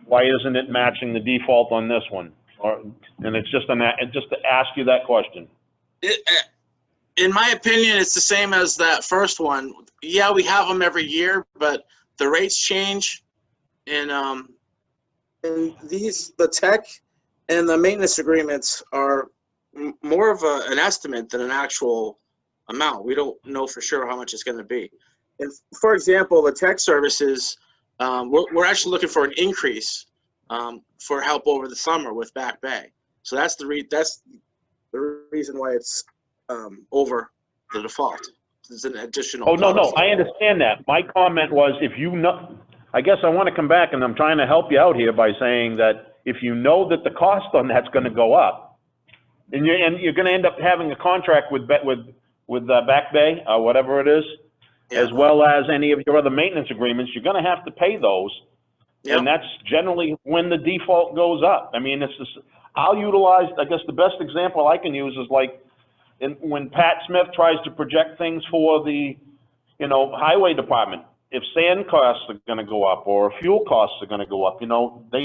why isn't it matching the default on this one? And it's just to ask you that question. In my opinion, it's the same as that first one. Yeah, we have them every year, but the rates change, and the tech and the maintenance agreements are more of an estimate than an actual amount. We don't know for sure how much it's going to be. And for example, the tech services, we're actually looking for an increase for help over the summer with Back Bay. So that's the reason why it's over the default. It's an additional. Oh, no, cost. I understand that. My comment was, if you know, I guess I want to come back, and I'm trying to help you out here by saying that if you know that the cost on that's going to go up, and you're going to end up having a contract with Back Bay, or whatever it is, Yeah. as well as any of your other maintenance agreements, you're going to have to pay those. Yep. And that's generally when the default goes up. I mean, it's just, I'll utilize, I guess the best example I can use is like, when Pat Smith tries to project things for the, highway department. If sand costs are gonna go up, or fuel costs are gonna go up, they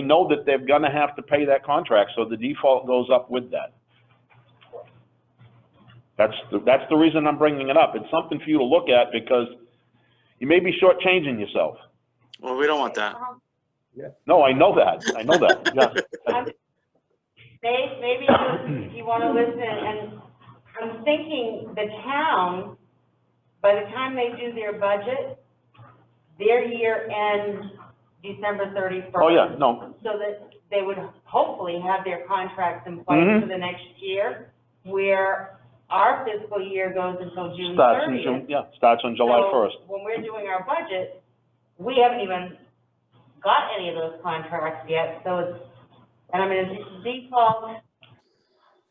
know that they're gonna have to pay that contract, so the default goes up with that. That's the reason I'm bringing it up. It's something for you to look at, because you may be shortchanging yourself. Well, we don't want that. No, I know that, yeah. Maybe if you want to listen, and I'm thinking the town, by the time they do their budget, their year ends December 31st. Oh, yeah, no, So that they would hopefully have their contracts in place Mhm. for the next year, where our fiscal year goes until June starts in 30th. June, yeah, starts on July So 1st. when we're doing our budget, we haven't even got any of those contracts yet, so it's, and I mean, it's default,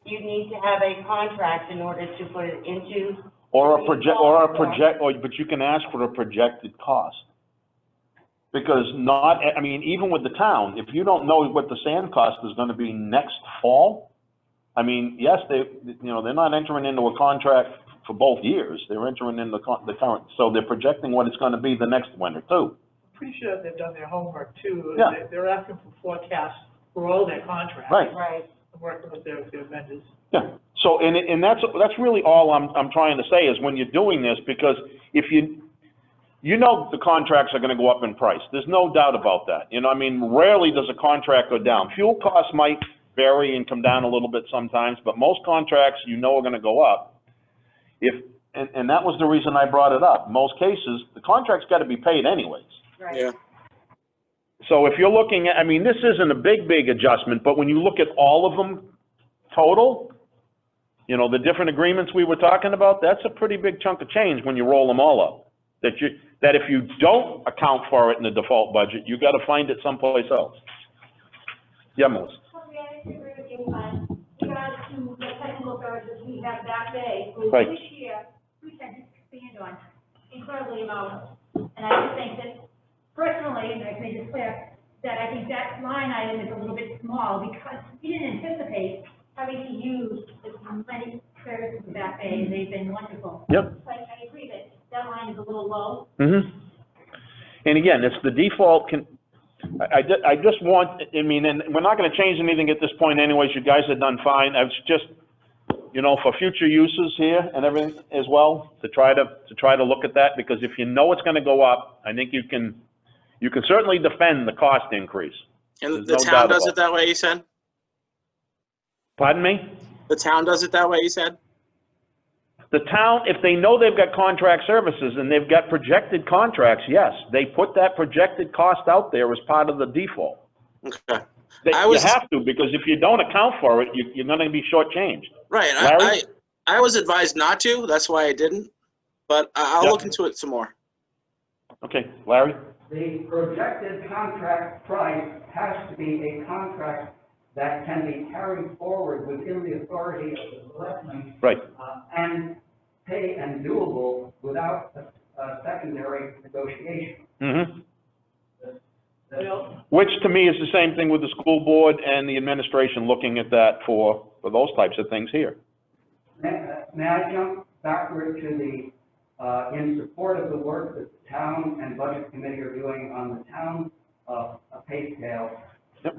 you need to have a contract in order to put it into. But you can ask for a projected cost. Because even with the town, if you don't know what the sand cost is gonna be next fall, I mean, yes, they're not entering into a contract for both years, they're entering in the current, so they're projecting what it's gonna be the next winter too. Pretty sure they've done their homework too. Yeah. They're asking for forecasts for all their contracts. Right. Right. Working with their vendors. Yeah, so, and that's really all I'm trying to say, is when you're doing this, because if you know the contracts are gonna go up in price, there's no doubt about that, rarely does a contract go down. Fuel costs might vary and come down a little bit sometimes, but most contracts are gonna go up. And that was the reason I brought it up, most cases, the contract's gotta be paid anyways. Right. Yeah. So if you're looking at, this isn't a big adjustment, but when you look at all of them total, the different agreements we were talking about, that's a pretty big chunk of change when you roll them all up. That if you don't account for it in the default budget, you gotta find it someplace else. Yeah, Melissa? Okay, I agree with you, but regards to the technical services we have Back Bay, who Right. this year, we had to expand on incredibly amount. And I do think that personally, and I've made it clear, that I think that line item is a little bit small, because we didn't anticipate having to use as many services with Back Bay, and they've been wonderful. Yep. So I agree that line is a little low. Mm-hmm. And again, it's the default I just want, and we're not gonna change anything at this point anyways, you guys have done fine. It's just, for future uses here and everything as well, to try to look at that, because if you know it's gonna go up, I think you can certainly defend the cost increase. And There's the no town doubt does about it that way, you said? Pardon me? The town does it that way, you said? The town, if they know they've got contract services and they've got projected contracts, yes, they put that projected cost out there as part of the default. Okay. You I was- have to, because if you don't account for it, you're gonna be shortchanged. Right. Larry? I was advised not to, that's why I didn't, but I'll Yeah. look into it some more. Okay, Larry? The projected contract price has to be a contract that can be carried forward within the authority of the selectmen, Right. and pay and doable without a secondary negotiation. Mm-hmm. The- Which to me is the same thing with the school board and the administration looking at that for those types of things here. May I jump backward to the, in support of the work that the town and budget committee are doing on the town, pay scale? Yep.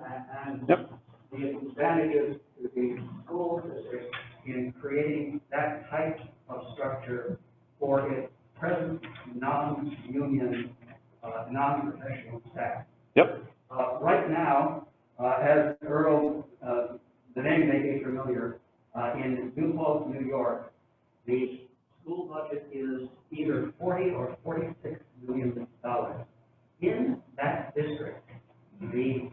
And Yep. the advantages to the school district in creating that type of structure for its present non-union, non-professional staff. Yep. Right now, as Earl, the name may be familiar, in New Paltz, New York, the school budget is either 40 or 46 million dollars. In that district, the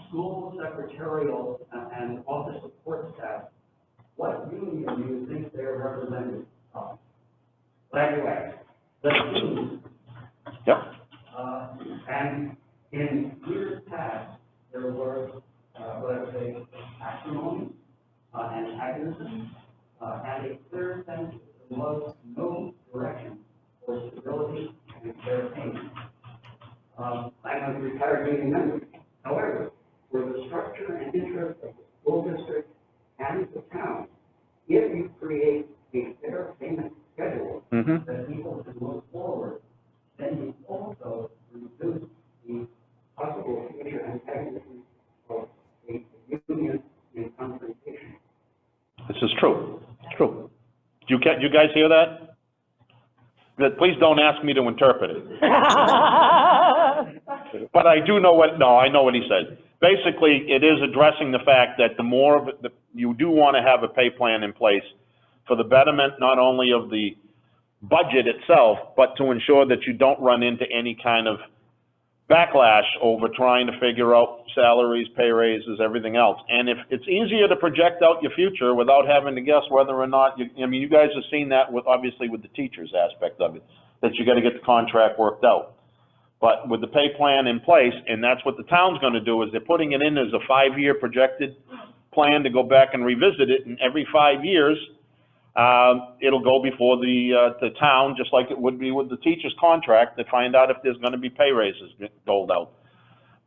school secretarial and office support staff, what union do you think they're represented of? But anyway, the students, and in years past, there were, let's say, acrimony, antagonism, and a clear sense that there was no direction for stability and fair payment. I'm a retired union member. However, for the structure and interest of the school district and the town, if you create a fair payment schedule Mm-hmm. that people can look forward, then you also reduce the possible future antagonism of a union in confrontation. This is true. It's true. You guys hear that? But please don't ask me to interpret it. But I do know I know what he said. Basically, it is addressing the fact that the more of it, you do want to have a pay plan in place for the betterment not only of the budget itself, but to ensure that you don't run into any kind of backlash over trying to figure out salaries, pay raises, everything else. And if it's easier to project out your future without having to guess whether or not you guys have seen that with, obviously with the teachers aspect of it, that you got to get the contract worked out. But with the pay plan in place, and that's what the town's going to do, is they're putting it in as a 5-year projected plan to go back and revisit it, and every 5 years, it'll go before the town, just like it would be with the teacher's contract, to find out if there's gonna be pay raises doled out.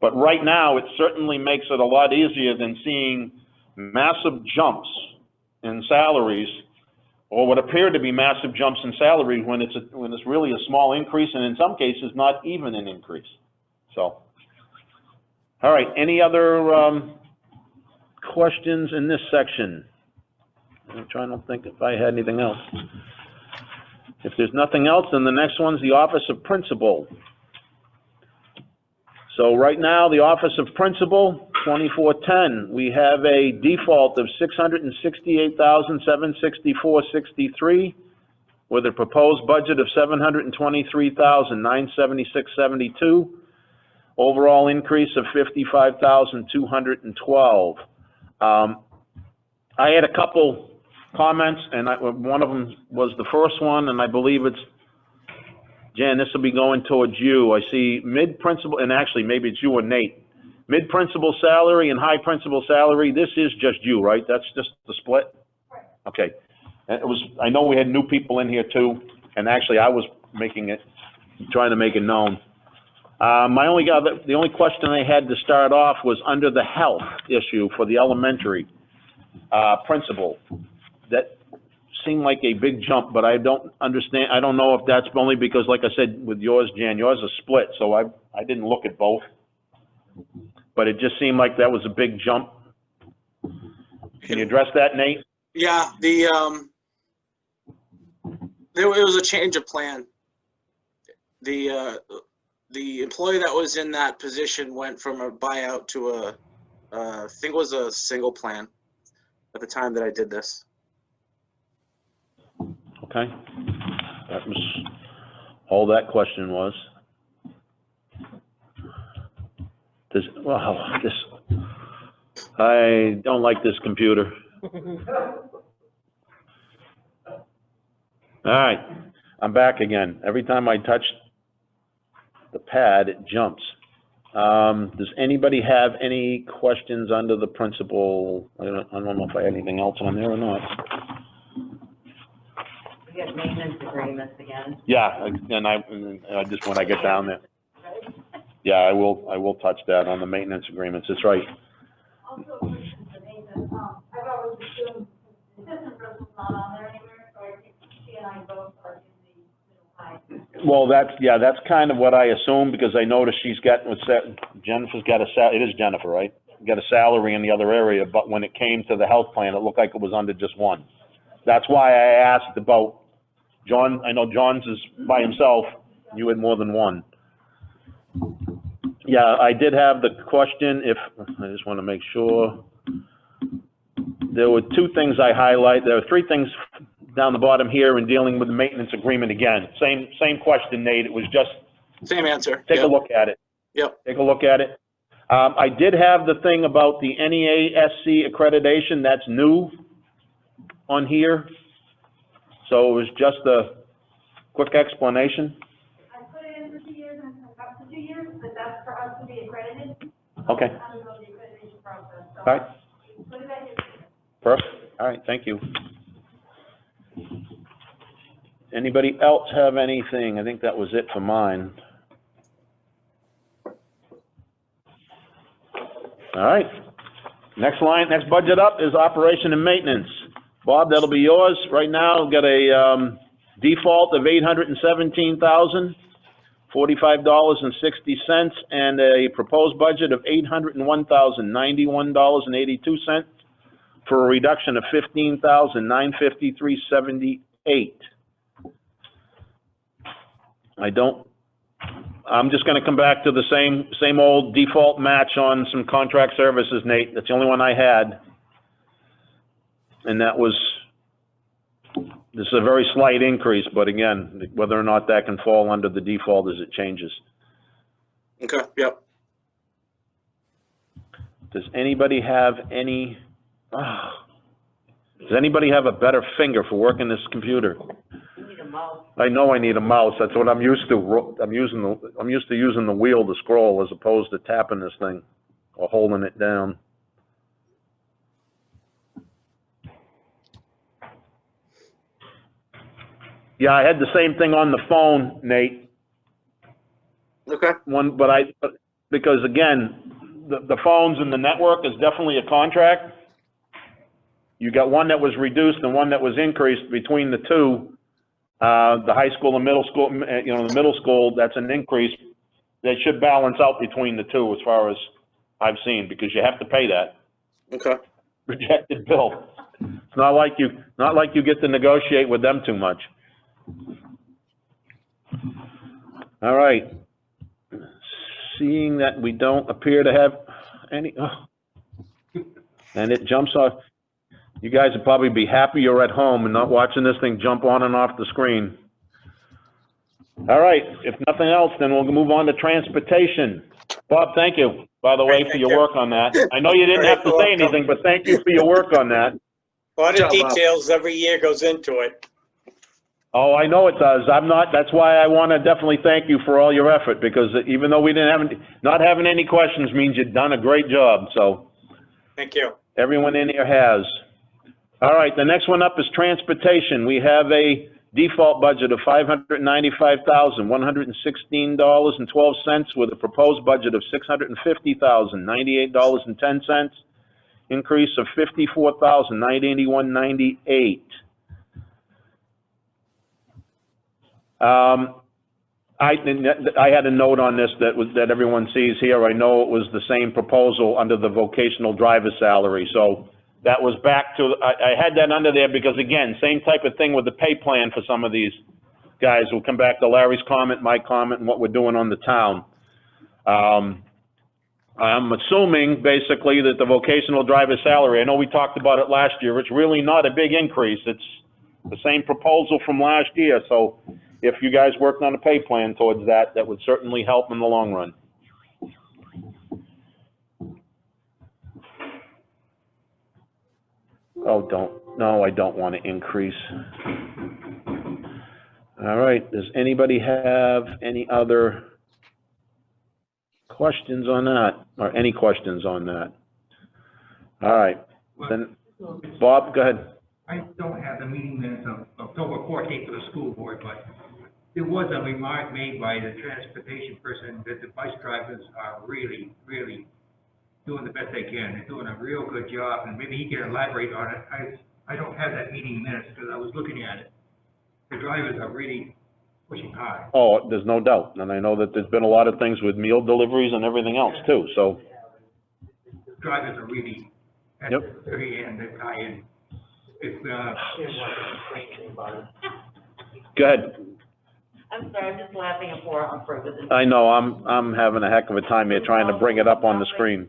But right now, it certainly makes it a lot easier than seeing massive jumps in salaries, or what appear to be massive jumps in salary when it's really a small increase, and in some cases, not even an increase. So, all right, any other questions in this section? I'm trying to think if I had anything else. If there's nothing else, then the next one's the Office of Principal. So right now, the Office of Principal, 2410, we have a default of $668,764.63 with a proposed budget of $723,976.72. Overall increase of $55,212. I had a couple comments, and one of them was the first one, and I believe it's, Jan, this will be going towards you. I see mid-principal, and actually maybe it's you or Nate. Mid-principal salary and high principal salary, this is just you, right? That's just the split? Right. Okay. And I know we had new people in here too, and actually I was trying to make it known. The only question I had to start off was under the health issue for the elementary principal. That seemed like a big jump, but I don't understand. I don't know if that's only because, like I said, with yours, Jan, yours is split, so I didn't look at both. But it just seemed like that was a big jump. Can you address that, Nate? Yeah, there was a change of plan. The employee that was in that position went from a buyout to I think it was a single plan at the time that I did this. Okay. That was all that question was. I don't like this computer. All right, I'm back again. Every time I touch the pad, it jumps. Does anybody have any questions under the principal? I don't know if I had anything else on there or not. We got maintenance agreements again. Yeah, and I just, when I get down there, yeah, I will touch that on the maintenance agreements, that's right. Also, a question for Nathan, I've always assumed the assistant principal's not on there anywhere, so I think she and I both are in the middle high. Well, that's kind of what I assume, because I noticed she's got, Jennifer's got it is Jennifer, right? Got a salary in the other area, but when it came to the health plan, it looked like it was under just one. That's why I asked about John. I know John's is by himself, you had more than one. Yeah, I did have the question, I just want to make sure. There were two things I highlight, there are three things down the bottom here in dealing with the maintenance agreement again. Same question, Nate, it was just, Same answer. take a Yep. look at it. Yep. Take a look at it. I did have the thing about the NEASC accreditation, that's new on here. So it was just a quick explanation. I put it in for 2 years and up to 2 years, but that's for us to be accredited. Okay. Undergo the accreditation process, so. All right, Put it back in. perfect. All right, thank you. Anybody else have anything? I think that was it for mine. All right. Next line, next budget up is operation and maintenance. Bob, that'll be yours. Right now, we've got a default of $807,045.60 and a proposed budget of $801,091.82 for a reduction of $15,953.78. I'm just gonna come back to the same old default match on some contract services, Nate. That's the only one I had. And that was, this is a very slight increase, but again, whether or not that can fall under the default as it changes. Okay, yep. Does anybody have any, does anybody have a better finger for working this computer? You need a mouse. I know I need a mouse, that's what I'm used to. I'm used to using the wheel to scroll as opposed to tapping this thing or holding it down. Yeah, I had the same thing on the phone, Nate. Okay. Because again, the phones and the network is definitely a contract. You got one that was reduced and one that was increased between the two. The high school and middle school, the middle school, that's an increase. They should balance out between the two as far as I've seen, because you have to pay that Okay. rejected bill. It's not like you get to negotiate with them too much. All right. Seeing that we don't appear to have any, and it jumps off. You guys would probably be happy you're at home and not watching this thing jump on and off the screen. All right, if nothing else, then we'll move on to transportation. Bob, thank you, by the way, for your work on that. I know you didn't have to say anything, but thank you for your work on that. A lot of details every year goes into it. Oh, I know it does. That's why I want to definitely thank you for all your effort, because even though we not having any questions means you've done a great job, so. Thank you. Everyone in here has. All right, the next one up is transportation. We have a default budget of $595,116.12 with a proposed budget of $650,098.10, increase of $54,981.98. I had a note on this that everyone sees here. I know it was the same proposal under the vocational driver salary, so that was back to, I had that under there because, again, same type of thing with the pay plan for some of these guys. We'll come back to Larry's comment, my comment, and what we're doing on the town. I'm assuming, basically, that the vocational driver salary, I know we talked about it last year, it's really not a big increase. It's the same proposal from last year, so if you guys worked on a pay plan towards that, that would certainly help in the long run. Oh, no, I don't want to increase. All right, does anybody have any other questions on that, or any questions on that? All right, then, Bob, go ahead. I don't have the meeting minutes of October 14th for the school board, but there was a remark made by the transportation person that the bus drivers are really, really doing the best they can. They're doing a real good job, and maybe he can elaborate on it. I don't have that meeting minutes because I was looking at it. The drivers are really pushing hard. Oh, there's no doubt, and I know that there's been a lot of things with meal deliveries and everything else too, so. The drivers are really at the very end, they're tired. It's, Go ahead. I'm sorry, I'm just laughing on purpose. I know, I'm having a heck of a time here trying to bring it up on the screen.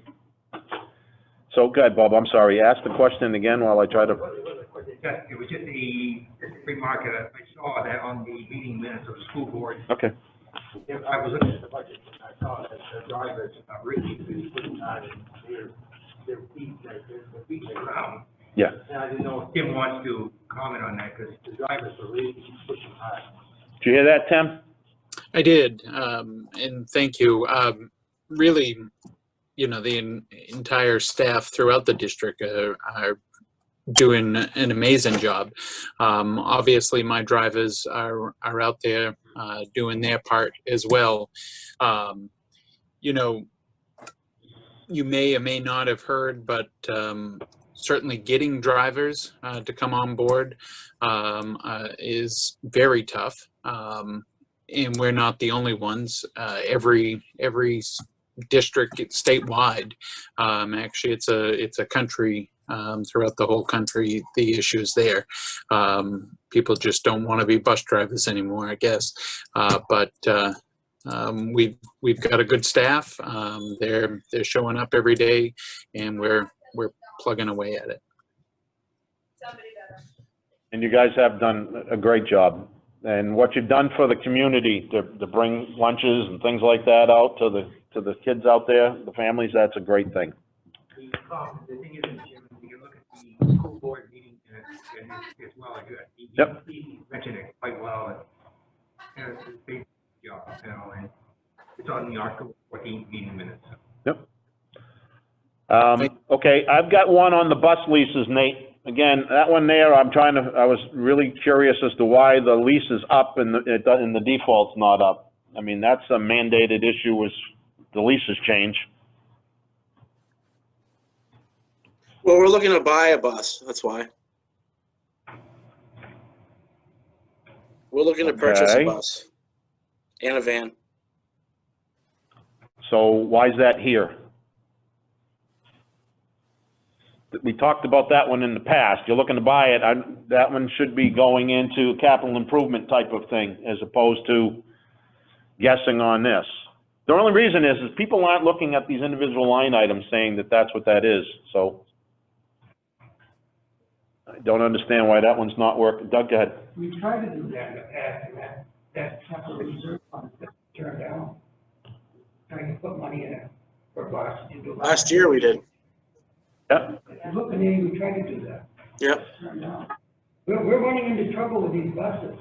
So, go ahead, Bob, I'm sorry, ask the question again while I try to, it was just a remark that I saw that on the meeting minutes of the school board. okay. I was looking at the budget, and I saw that the drivers are really pushing hard, and their feet are ground. Yeah. And I didn't know if Tim wants to comment on that, because the drivers are really pushing hard. Did you hear that, Tim? I did, and thank you. Really, you know, the entire staff throughout the district are doing an amazing job. Obviously, my drivers are out there doing their part as well. You know, you may or may not have heard, but certainly getting drivers to come on board is very tough. And we're not the only ones. Every district statewide, actually, it's a country, throughout the whole country, the issues there. People just don't want to be bus drivers anymore, I guess. But we've got a good staff. They're showing up every day, and we're plugging away at it. And you guys have done a great job. And what you've done for the community to bring lunches and things like that out to the kids out there, the families, that's a great thing. The thing is, Jim, when you look at the school board meeting, and it's well, Yep. he mentioned it quite well, and it's a big job, you know, and it's on the October 14th meeting minutes. Yep. Okay, I've got one on the bus leases, Nate. Again, that one there, I was really curious as to why the lease is up and the default's not up. I mean, that's a mandated issue as the leases change. Well, we're looking to buy a bus, that's why. We're looking to purchase Okay. a bus and a van. So why is that here? We talked about that one in the past. You're looking to buy it, that one should be going into capital improvement type of thing as opposed to guessing on this. The only reason is people aren't looking at these individual line items saying that that's what that is, so. I don't understand why that one's not working. Doug, go ahead. We tried to do that in the past, and that capital reserve fund that turned down, trying to put money in it for bus. Last year we did. Yep. Look, we tried to do that. Yep. We're running into trouble with these buses.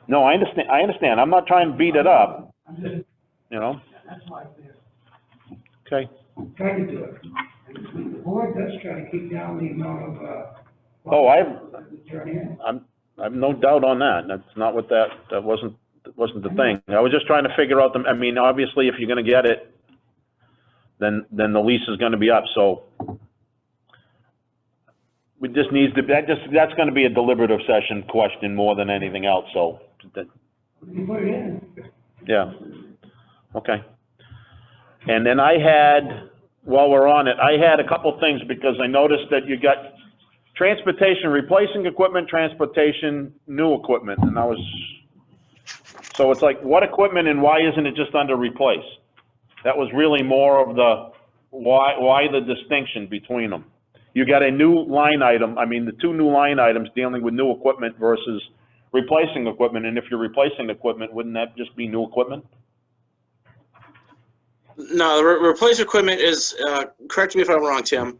No, I understand. I'm not trying to beat it up, I'm just, you know? that's why Okay. we're trying to do it. And the board does try to keep down the amount of, Oh, I've turn in. no doubt on that. That's not what that wasn't the thing. I was just trying to figure out I mean, obviously, if you're gonna get it, then the lease is gonna be up, so. We just needs to, that's gonna be a deliberative session question more than anything else, so. You put it in. Yeah, okay. And then while we're on it, I had a couple things because I noticed that you got transportation, replacing equipment, transportation, new equipment, and so it's like, what equipment and why isn't it just under replace? That was really more of the, why the distinction between them? You got a new line item, the two new line items dealing with new equipment versus replacing equipment, and if you're replacing equipment, wouldn't that just be new equipment? No, the replace equipment is, correct me if I'm wrong, Tim,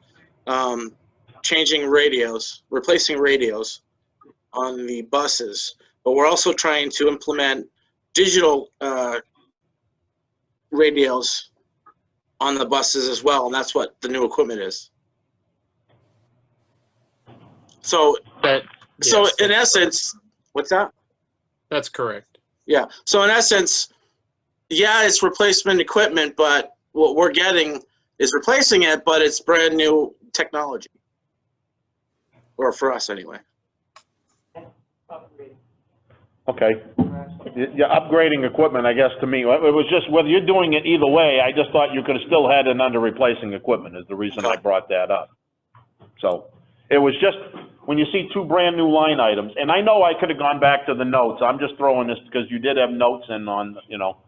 changing radios, replacing radios on the buses. But we're also trying to implement digital radios on the buses as well, and that's what the new equipment is. So, That, so yes, in essence, what's that? that's correct. Yeah. So in essence, yeah, it's replacement equipment, but what we're getting is replacing it, but it's brand new technology. Or for us anyway. Okay. Yeah, upgrading equipment, I guess, to me, it was just, whether you're doing it either way, I just thought you could have still had it under replacing equipment is the reason I brought that up. So, it was just, when you see two brand-new line items, and I know I could have gone back to the notes, I'm just throwing this because you did have notes in on, you know,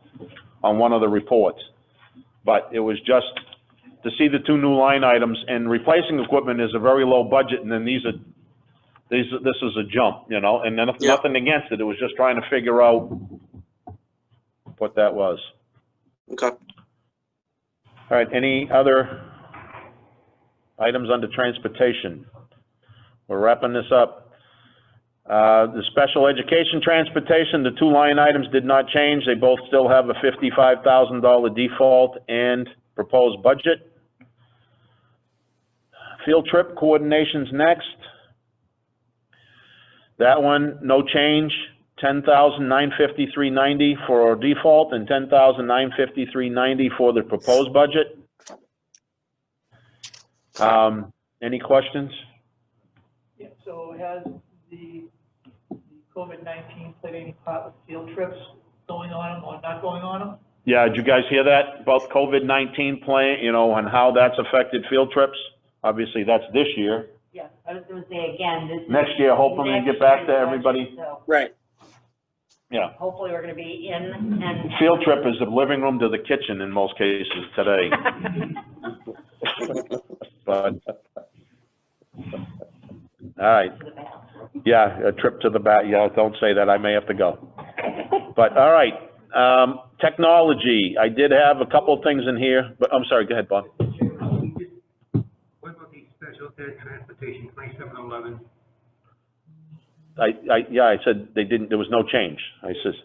on one of the reports. But it was just to see the two new line items, and replacing equipment is a very low budget, and then this is a jump, you know, and then nothing against it, it was just trying to figure out what that was. Okay. All right, any other items under transportation? We're wrapping this up. The special education transportation, the two line items did not change. They both still have a $55,000 default and proposed budget. Field trip coordinations next. That one, no change, $10,953.90 for default and $10,953.90 for the proposed budget. Any questions? Yeah, so has the COVID-19 played any part with field trips going on them or not going on them? Yeah, did you guys hear that about COVID-19 playing, you know, and how that's affected field trips? Obviously, that's this year. Yeah, I was gonna say again, this is. Next year, hopefully we get back to everybody. So Right. Yeah. hopefully we're gonna be in and. Field trip is the living room to the kitchen in most cases today. But, all right. Yeah, a trip to the back, yeah, don't say that, I may have to go. But, all right, technology, I did have a couple of things in here, but, I'm sorry, go ahead, Bob. What about the special ed transportation, 2711? Yeah, I said they didn't, there was no change. I says,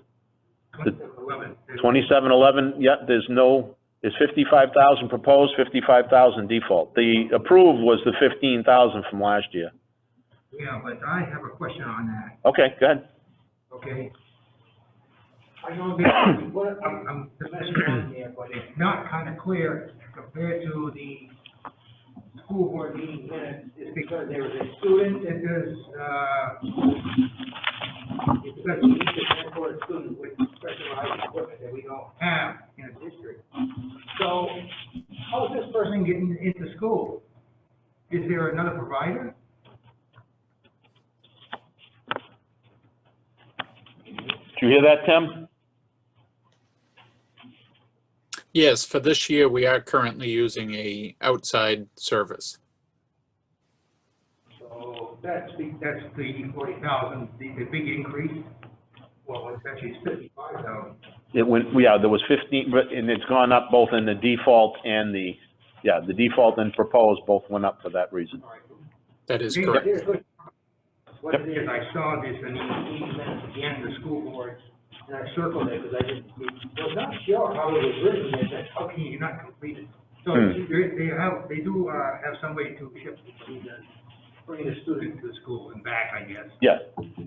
2711. 2711, yeah, there's no, there's 55,000 proposed, 55,000 default. The approved was the 15,000 from last year. Yeah, but I have a question on that, Okay, go ahead. okay? I know that, I'm discussing on there, but it's not kind of clear compared to the school board meeting minutes. It's because there was a student that does, it's because we need to transport a student with specialized equipment that we don't have in a district. So how is this person getting into school? Is there another provider? Did you hear that, Tim? Yes, for this year, we are currently using a outside service. So that's the 40,000, the big increase. Well, it's actually 55,000. It went, yeah, there was 15, and it's gone up both in the default and the, yeah, the default and proposed both went up for that reason. That is correct. What it is, I saw this in the meeting minutes at the end of the school board, and I circled it because I was not sure how it was written. I said, how can you not complete it? So they do have some way to ship, bring the student to the school and back, I guess. Yeah,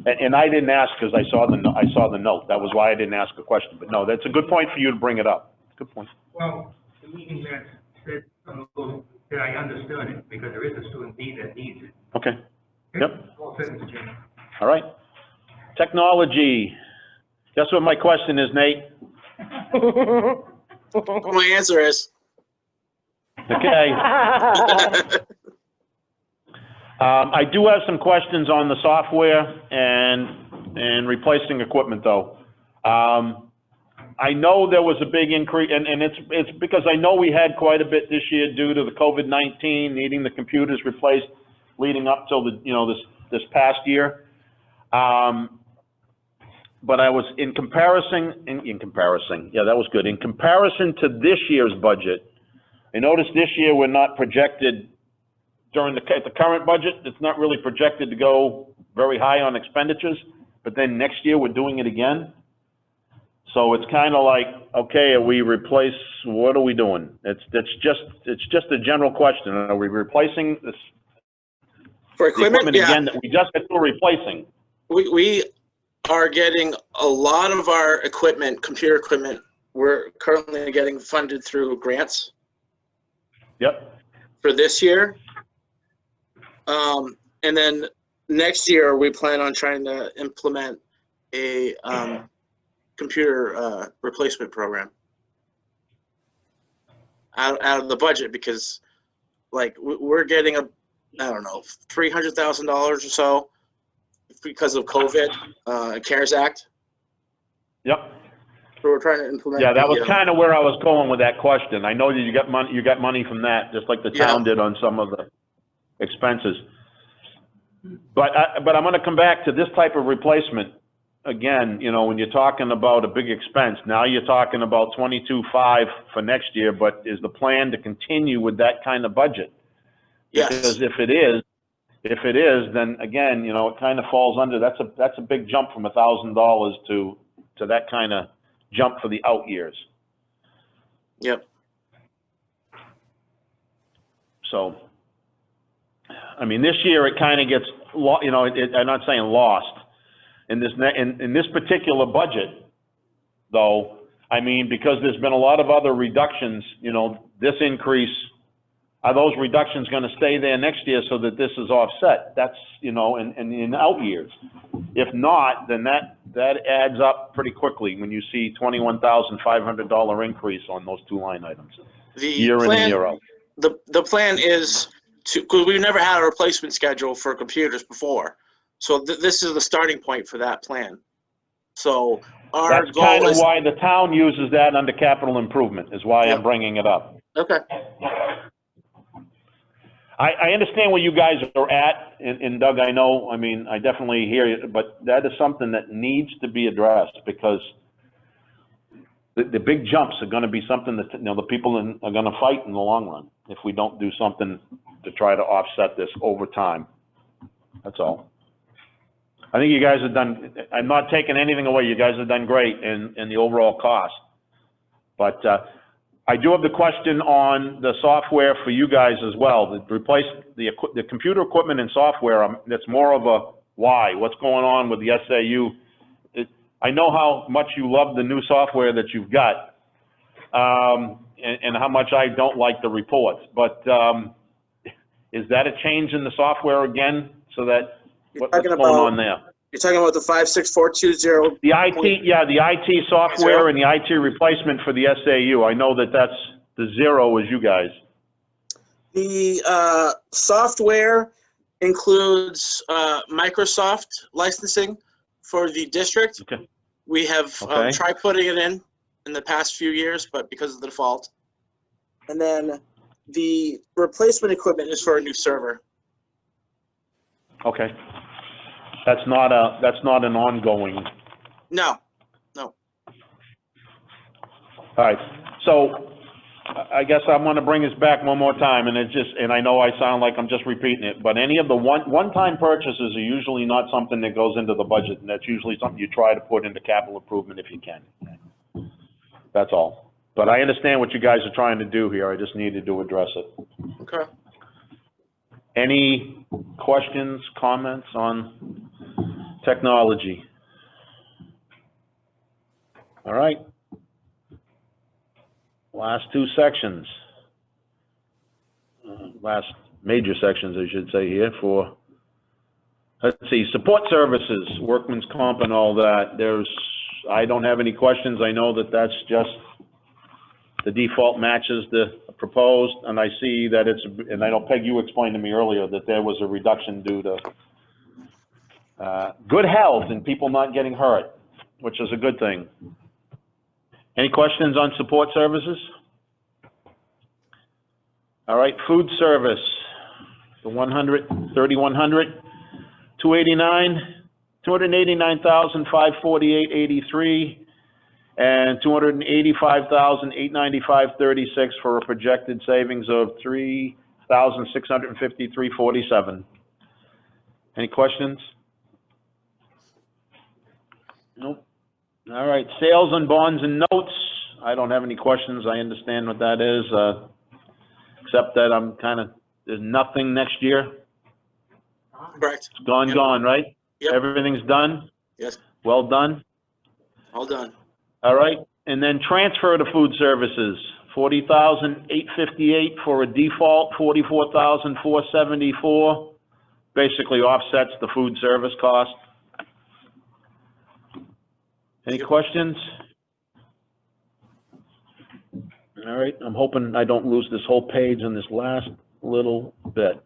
and I didn't ask because I saw the note. That was why I didn't ask a question. But no, that's a good point for you to bring it up. Good point. Well, the meeting minutes said that I understood it because there is a student need that needs it. Okay. Yep. Well said, Mr. Chairman. All right. Technology. Guess what my question is, Nate? What my answer is. Okay. I do have some questions on the software and replacing equipment, though. I know there was a big increase, and it's because I know we had quite a bit this year due to the COVID-19 needing the computers replaced leading up till the, you know, this past year. But I was in comparison, yeah, that was good. In comparison to this year's budget, I noticed this year we're not projected during the current budget, it's not really projected to go very high on expenditures, but then next year we're doing it again. So it's kind of like, okay, are we replace, what are we doing? It's just a general question. Are we replacing this, For the equipment, equipment yeah, again that we just got through replacing? we are getting a lot of our equipment, computer equipment, we're currently getting funded through grants Yep, for this year. And then next year, we plan on trying to implement a computer replacement program out of the budget, because like we're getting I don't know, $300,000 or so because of COVID, CARES Act. yep. So we're trying to implement. Yeah, that was the, kind of where I was going with that question. I know that you got money from that, just like the town did on some of the expenses. But I'm gonna come back to this type of replacement. Again, you know, when you're talking about a big expense, now you're talking about 22.5 for next year, but is the plan to continue with that kind of budget? Yes. Because if it is, then again, you know, it kind of falls under, that's a big jump from $1,000 to that kind of jump for the out years. Yep. So, I mean, this year it kind of gets, you know, I'm not saying lost. In this particular budget, though, I mean, because there's been a lot of other reductions, you know, this increase, are those reductions going to stay there next year so that this is offset? That's, you know, in out years. If not, then that adds up pretty quickly when you see $21,500 increase on those two line items, year in and year out. The plan is to, because we've never had a replacement schedule for computers before. So this is the starting point for that plan. So our That's goal kind of is, why the town uses that under capital improvement, is why I'm bringing it up. okay. I understand where you guys are at, and Doug, I know, I mean, I definitely hear you, but that is something that needs to be addressed, because the big jumps are gonna be something that, you know, the people are gonna fight in the long run if we don't do something to try to offset this over time. That's all. I think you guys have done, I'm not taking anything away, you guys have done great in the overall cost. But I do have the question on the software for you guys as well. To replace the computer equipment and software, that's more of a why. What's going on with the SAU? I know how much you love the new software that you've got, and how much I don't like the reports. But is that a change in the software again, so that, what's going on there? You're talking about the 56420. The IT, yeah, the IT software and the IT replacement for the SAU. I know that that's the zero is you guys. The software includes Microsoft licensing for the district. Okay. We have tried putting it in the past few years, but because of the default. And then the replacement equipment is for a new server. Okay. That's not an ongoing. No. All right. So I guess I'm going to bring this back one more time, and I know I sound like I'm just repeating it, but any of the one-time purchases are usually not something that goes into the budget, and that's usually something you try to put into capital improvement if you can. That's all. But I understand what you guys are trying to do here. I just needed to address it. Okay. Any questions, comments on technology? All right. Last two sections. Last major sections, I should say here, for, let's see, support services, workman's comp and all that. I don't have any questions. I know that that's just the default matches the proposed, and I see that and I know Peg, you explained to me earlier that there was a reduction due to good health and people not getting hurt, which is a good thing. Any questions on support services? All right, food service, the 3,100, 289,548.83, and 285,895.36 for a projected savings of 3,653.47. Any questions? Nope. All right, sales and bonds and notes. I don't have any questions. I understand what that is, except that there's nothing next year. Correct. It's gone, right? Yep. Everything's done? Yes, Well done? all done. All right, and then transfer to food services, 40,858 for a default, 44,474. Basically offsets the food service cost. Any questions? All right, I'm hoping I don't lose this whole page in this last little bit.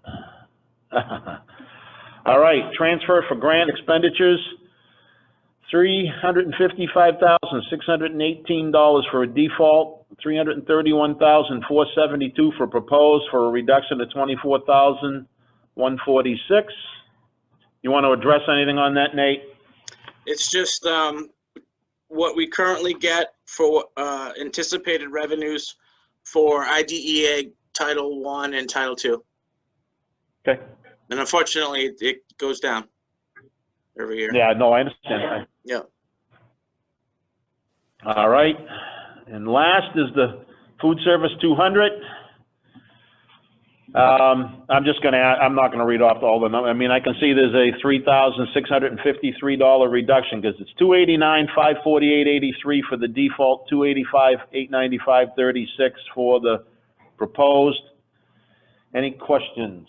All right, transfer for grant expenditures, $355,618 for a default, $331,472 for proposed, for a reduction of $24,146. You want to address anything on that, Nate? It's just what we currently get for anticipated revenues for IDEA Title I and Title II. Okay. And unfortunately, it goes down every year. Yeah, no, I understand that. Yeah. All right, and last is the food service 200. I'm not gonna read off all the numbers. I mean, I can see there's a $3,653 reduction, because it's $289,548.83 for the default, $285,895.36 for the proposed. Any questions?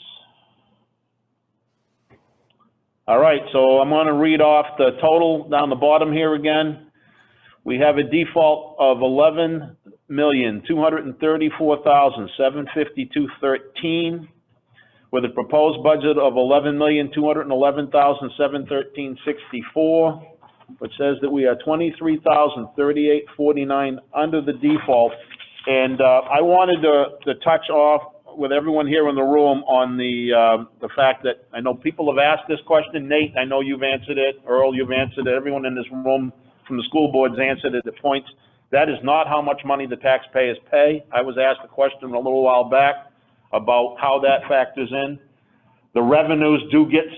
All right, so I'm gonna read off the total down the bottom here again. We have a default of $11,234,752.13 with a proposed budget of $11,211,713.64, which says that we are $23,038.49 under the default. And I wanted to touch off with everyone here in the room on the fact that I know people have asked this question. Nate, I know you've answered it. Earl, you've answered it. Everyone in this room from the school boards answered it at points. That is not how much money the taxpayers pay. I was asked a question a little while back about how that factors in. The revenues do get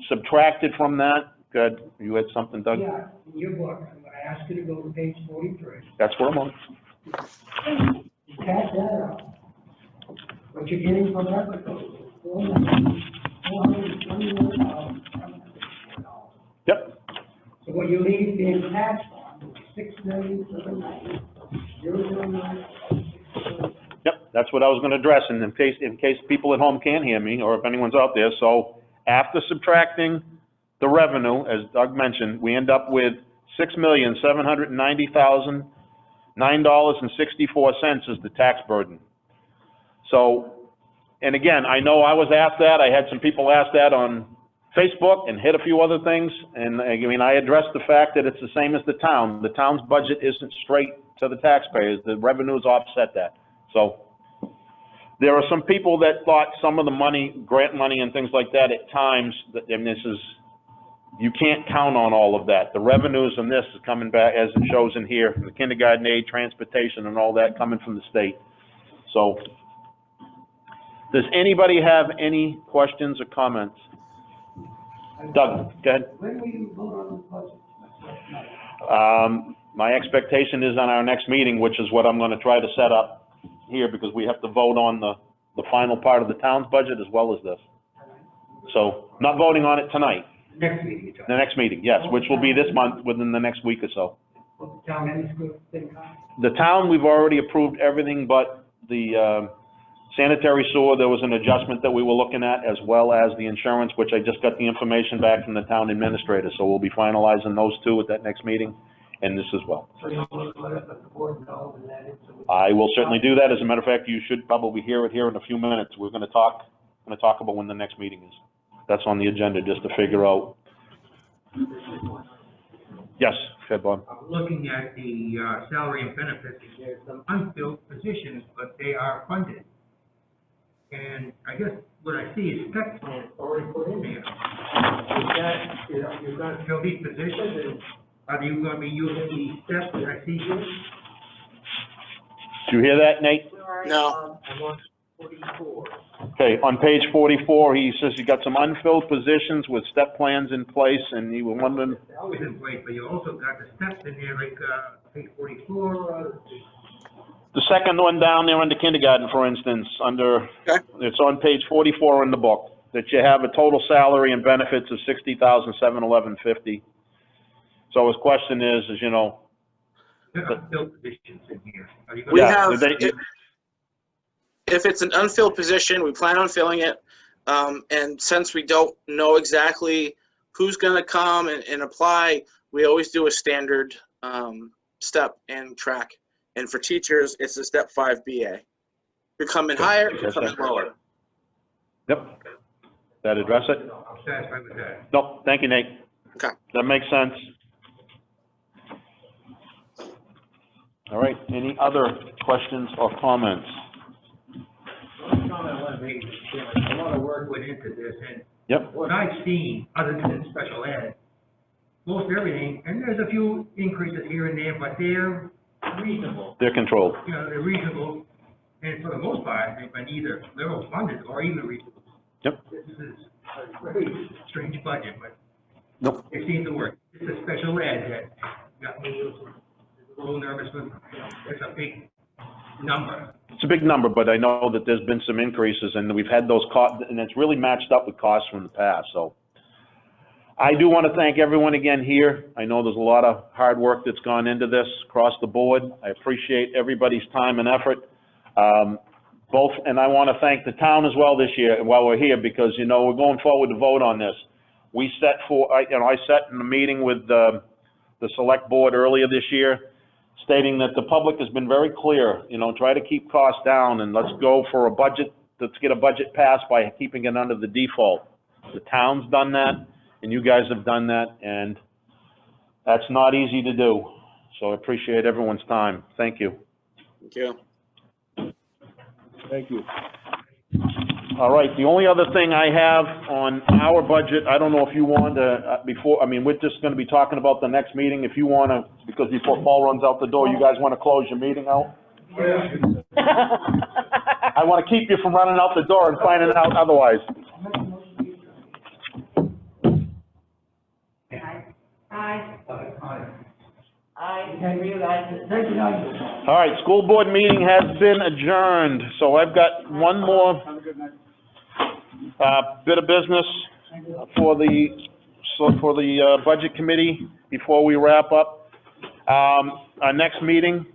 subtracted from that. Good. You had something, Doug? Yeah, in your book, I'm gonna ask you to go to page 43. That's where I'm on. You cash that out. What you're getting from record is $421,704. Yep. So what you leave being taxed on is $6,790,009. Yep, that's what I was gonna address, and in case people at home can't hear me, or if anyone's out there. So after subtracting the revenue, as Doug mentioned, we end up with $6,790,009.64 is the tax burden. So, and again, I know I was asked that, I had some people ask that on Facebook and hit a few other things, and I mean, I addressed the fact that it's the same as the town. The town's budget isn't straight to the taxpayers, the revenues offset that. So, there are some people that thought some of the money, grant money and things like that at times, and this is, you can't count on all of that. The revenues in this is coming back, as it shows in here, from the kindergarten aid, transportation, and all that coming from the state. So, does anybody have any questions or comments? Doug, go ahead. When will you vote on the budget? My expectation is on our next meeting, which is what I'm gonna try to set up here, because we have to vote on the final part of the town's budget as well as this. So, not voting on it tonight. Next meeting, you're talking. The next meeting, yes, which will be this month, within the next week or so. Will the town any school thing come? The town, we've already approved everything but the sanitary sewer. There was an adjustment that we were looking at, as well as the insurance, which I just got the information back from the town administrator. So we'll be finalizing those two at that next meeting, and this as well. So you want to let the board know and that it's. I will certainly do that. As a matter of fact, you should probably hear it here in a few minutes. We're gonna talk about when the next meeting is. That's on the agenda, just to figure out. Yes, go ahead, Bob. I'm looking at the salary and benefits, and there's some unfilled positions, but they are funded. And I guess what I see is spec plan already put in there. Is that, you're gonna fill these positions, and are you gonna be using the steps that I see here? Did you hear that, Nate? No. I'm on 44. Okay, on page 44, he says you got some unfilled positions with step plans in place, and you were wondering, They're always in place, but you also got the steps in there, like, page 44, the second one down there under kindergarten, for instance, under, Okay. it's on page 44 in the book, that you have a total salary and benefits of $60,711.50. So his question is, you know, there are still positions in here. Are you We gonna? Yeah, have, did they- if it's an unfilled position, we plan on filling it. And since we don't know exactly who's gonna come and apply, we always do a standard, step and track. And for teachers, it's a step 5 BA. You come in higher, you come in lower. yep. That address it? I'm satisfied with that. No, thank you, Nate. Okay. That makes sense. All right, any other questions or comments? One comment I want to make, Mr. Chairman, a lot of work went into this, and Yep, what I've seen, other than special ed, most everything, and there's a few increases here and there, but they're reasonable. they're controlled. You know, they're reasonable, and for the most part, they've been either level funded or even reasonable. Yep. This is a very strange budget, but Nope. it seems to work. It's a special ed that got me a little nervous with, you know, it's a big number. It's a big number, but I know that there's been some increases, and we've had those costs, and it's really matched up with costs from the past, so. I do want to thank everyone again here. I know there's a lot of hard work that's gone into this across the board. I appreciate everybody's time and effort. And I want to thank the town as well this year, while we're here, because, you know, we're going forward to vote on this. I sat in a meeting with, the select board earlier this year, stating that the public has been very clear, you know, try to keep costs down, and let's go for a budget, let's get a budget passed by keeping it under the default. The town's done that, and you guys have done that, and that's not easy to do. So I appreciate everyone's time. Thank you. Thank you. Thank you. All right, the only other thing I have on our budget, I don't know if you want to, we're just gonna be talking about the next meeting, if you wanna, because before Paul runs out the door, you guys wanna close your meeting out? I wanna keep you from running out the door and finding out otherwise. I realize it's. All right, school board meeting has been adjourned, so I've got one more bit of business for the budget committee before we wrap up. Our next meeting,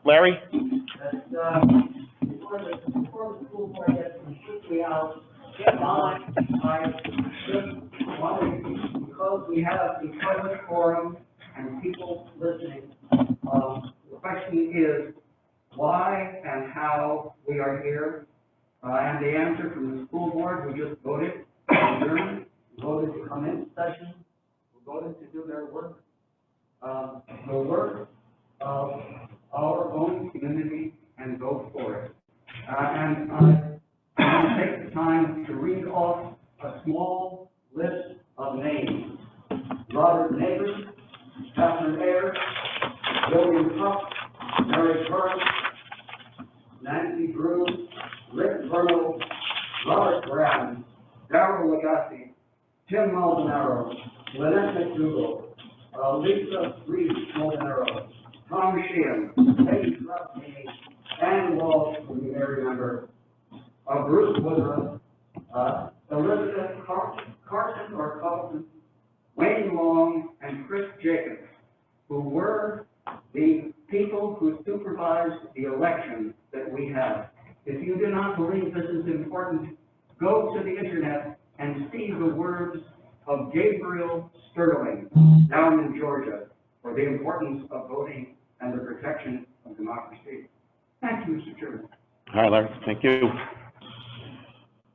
Larry? Before the school board gets completely out, I just wanted, because we have the public forum and people listening, the question is why and how we are here. And the answer from the school board, we just voted, adjourned, voted to come into session, we voted to do their work. The work of our own community and go for it. And I want to take the time to read off a small list of names. Robert Neighbors, Catherine Ayers, William Huff, Mary Burns, Nancy Bruce, Rick Vernal, Robert Brown, Darrell Lagasse, Tim Maldonado, Lynette McDougall, Lisa Reed Maldonado, Tom Sheehan, Peggy Ruffney, Ann Walsh, from the area member, Bruce Woodruff, Elizabeth Carson or Carlson, Wayne Long, and Chris Jacobs, who were the people who supervised the election that we had. If you do not believe this is important, go to the internet and see the words of Gabriel Sterling down in Georgia for the importance of voting and the protection of democracy. Thank you, Mr. Chairman. All right, Larry, thank you.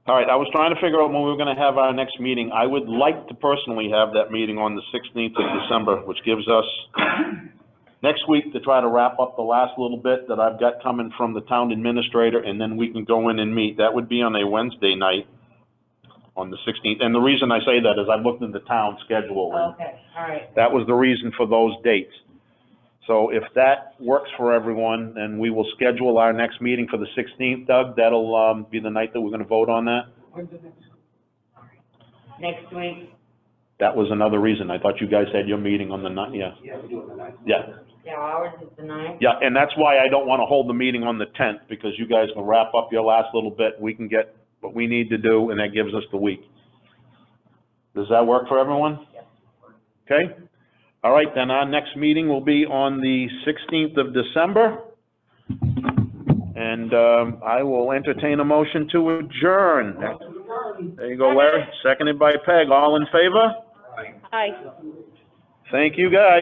All right, I was trying to figure out when we were gonna have our next meeting. I would like to personally have that meeting on the 16th of December, which gives us next week to try to wrap up the last little bit that I've got coming from the town administrator, and then we can go in and meet. That would be on a Wednesday night on the 16th. And the reason I say that is I've looked at the town schedule, and Okay, all right. that was the reason for those dates. So if that works for everyone, then we will schedule our next meeting for the 16th, Doug. That'll, be the night that we're gonna vote on that. Next week, That was another reason. I thought you guys had your meeting on the ninth, yeah. Yeah, we do it tonight. Yeah, yeah, ours is the 9th. yeah, and that's why I don't wanna hold the meeting on the 10th, because you guys can wrap up your last little bit. We can get what we need to do, and that gives us the week. Does that work for everyone? Okay? All right, then our next meeting will be on the 16th of December. And, I will entertain a motion to adjourn. There you go, Larry. Seconded by Peg. All in favor? Aye. Thank you, guys.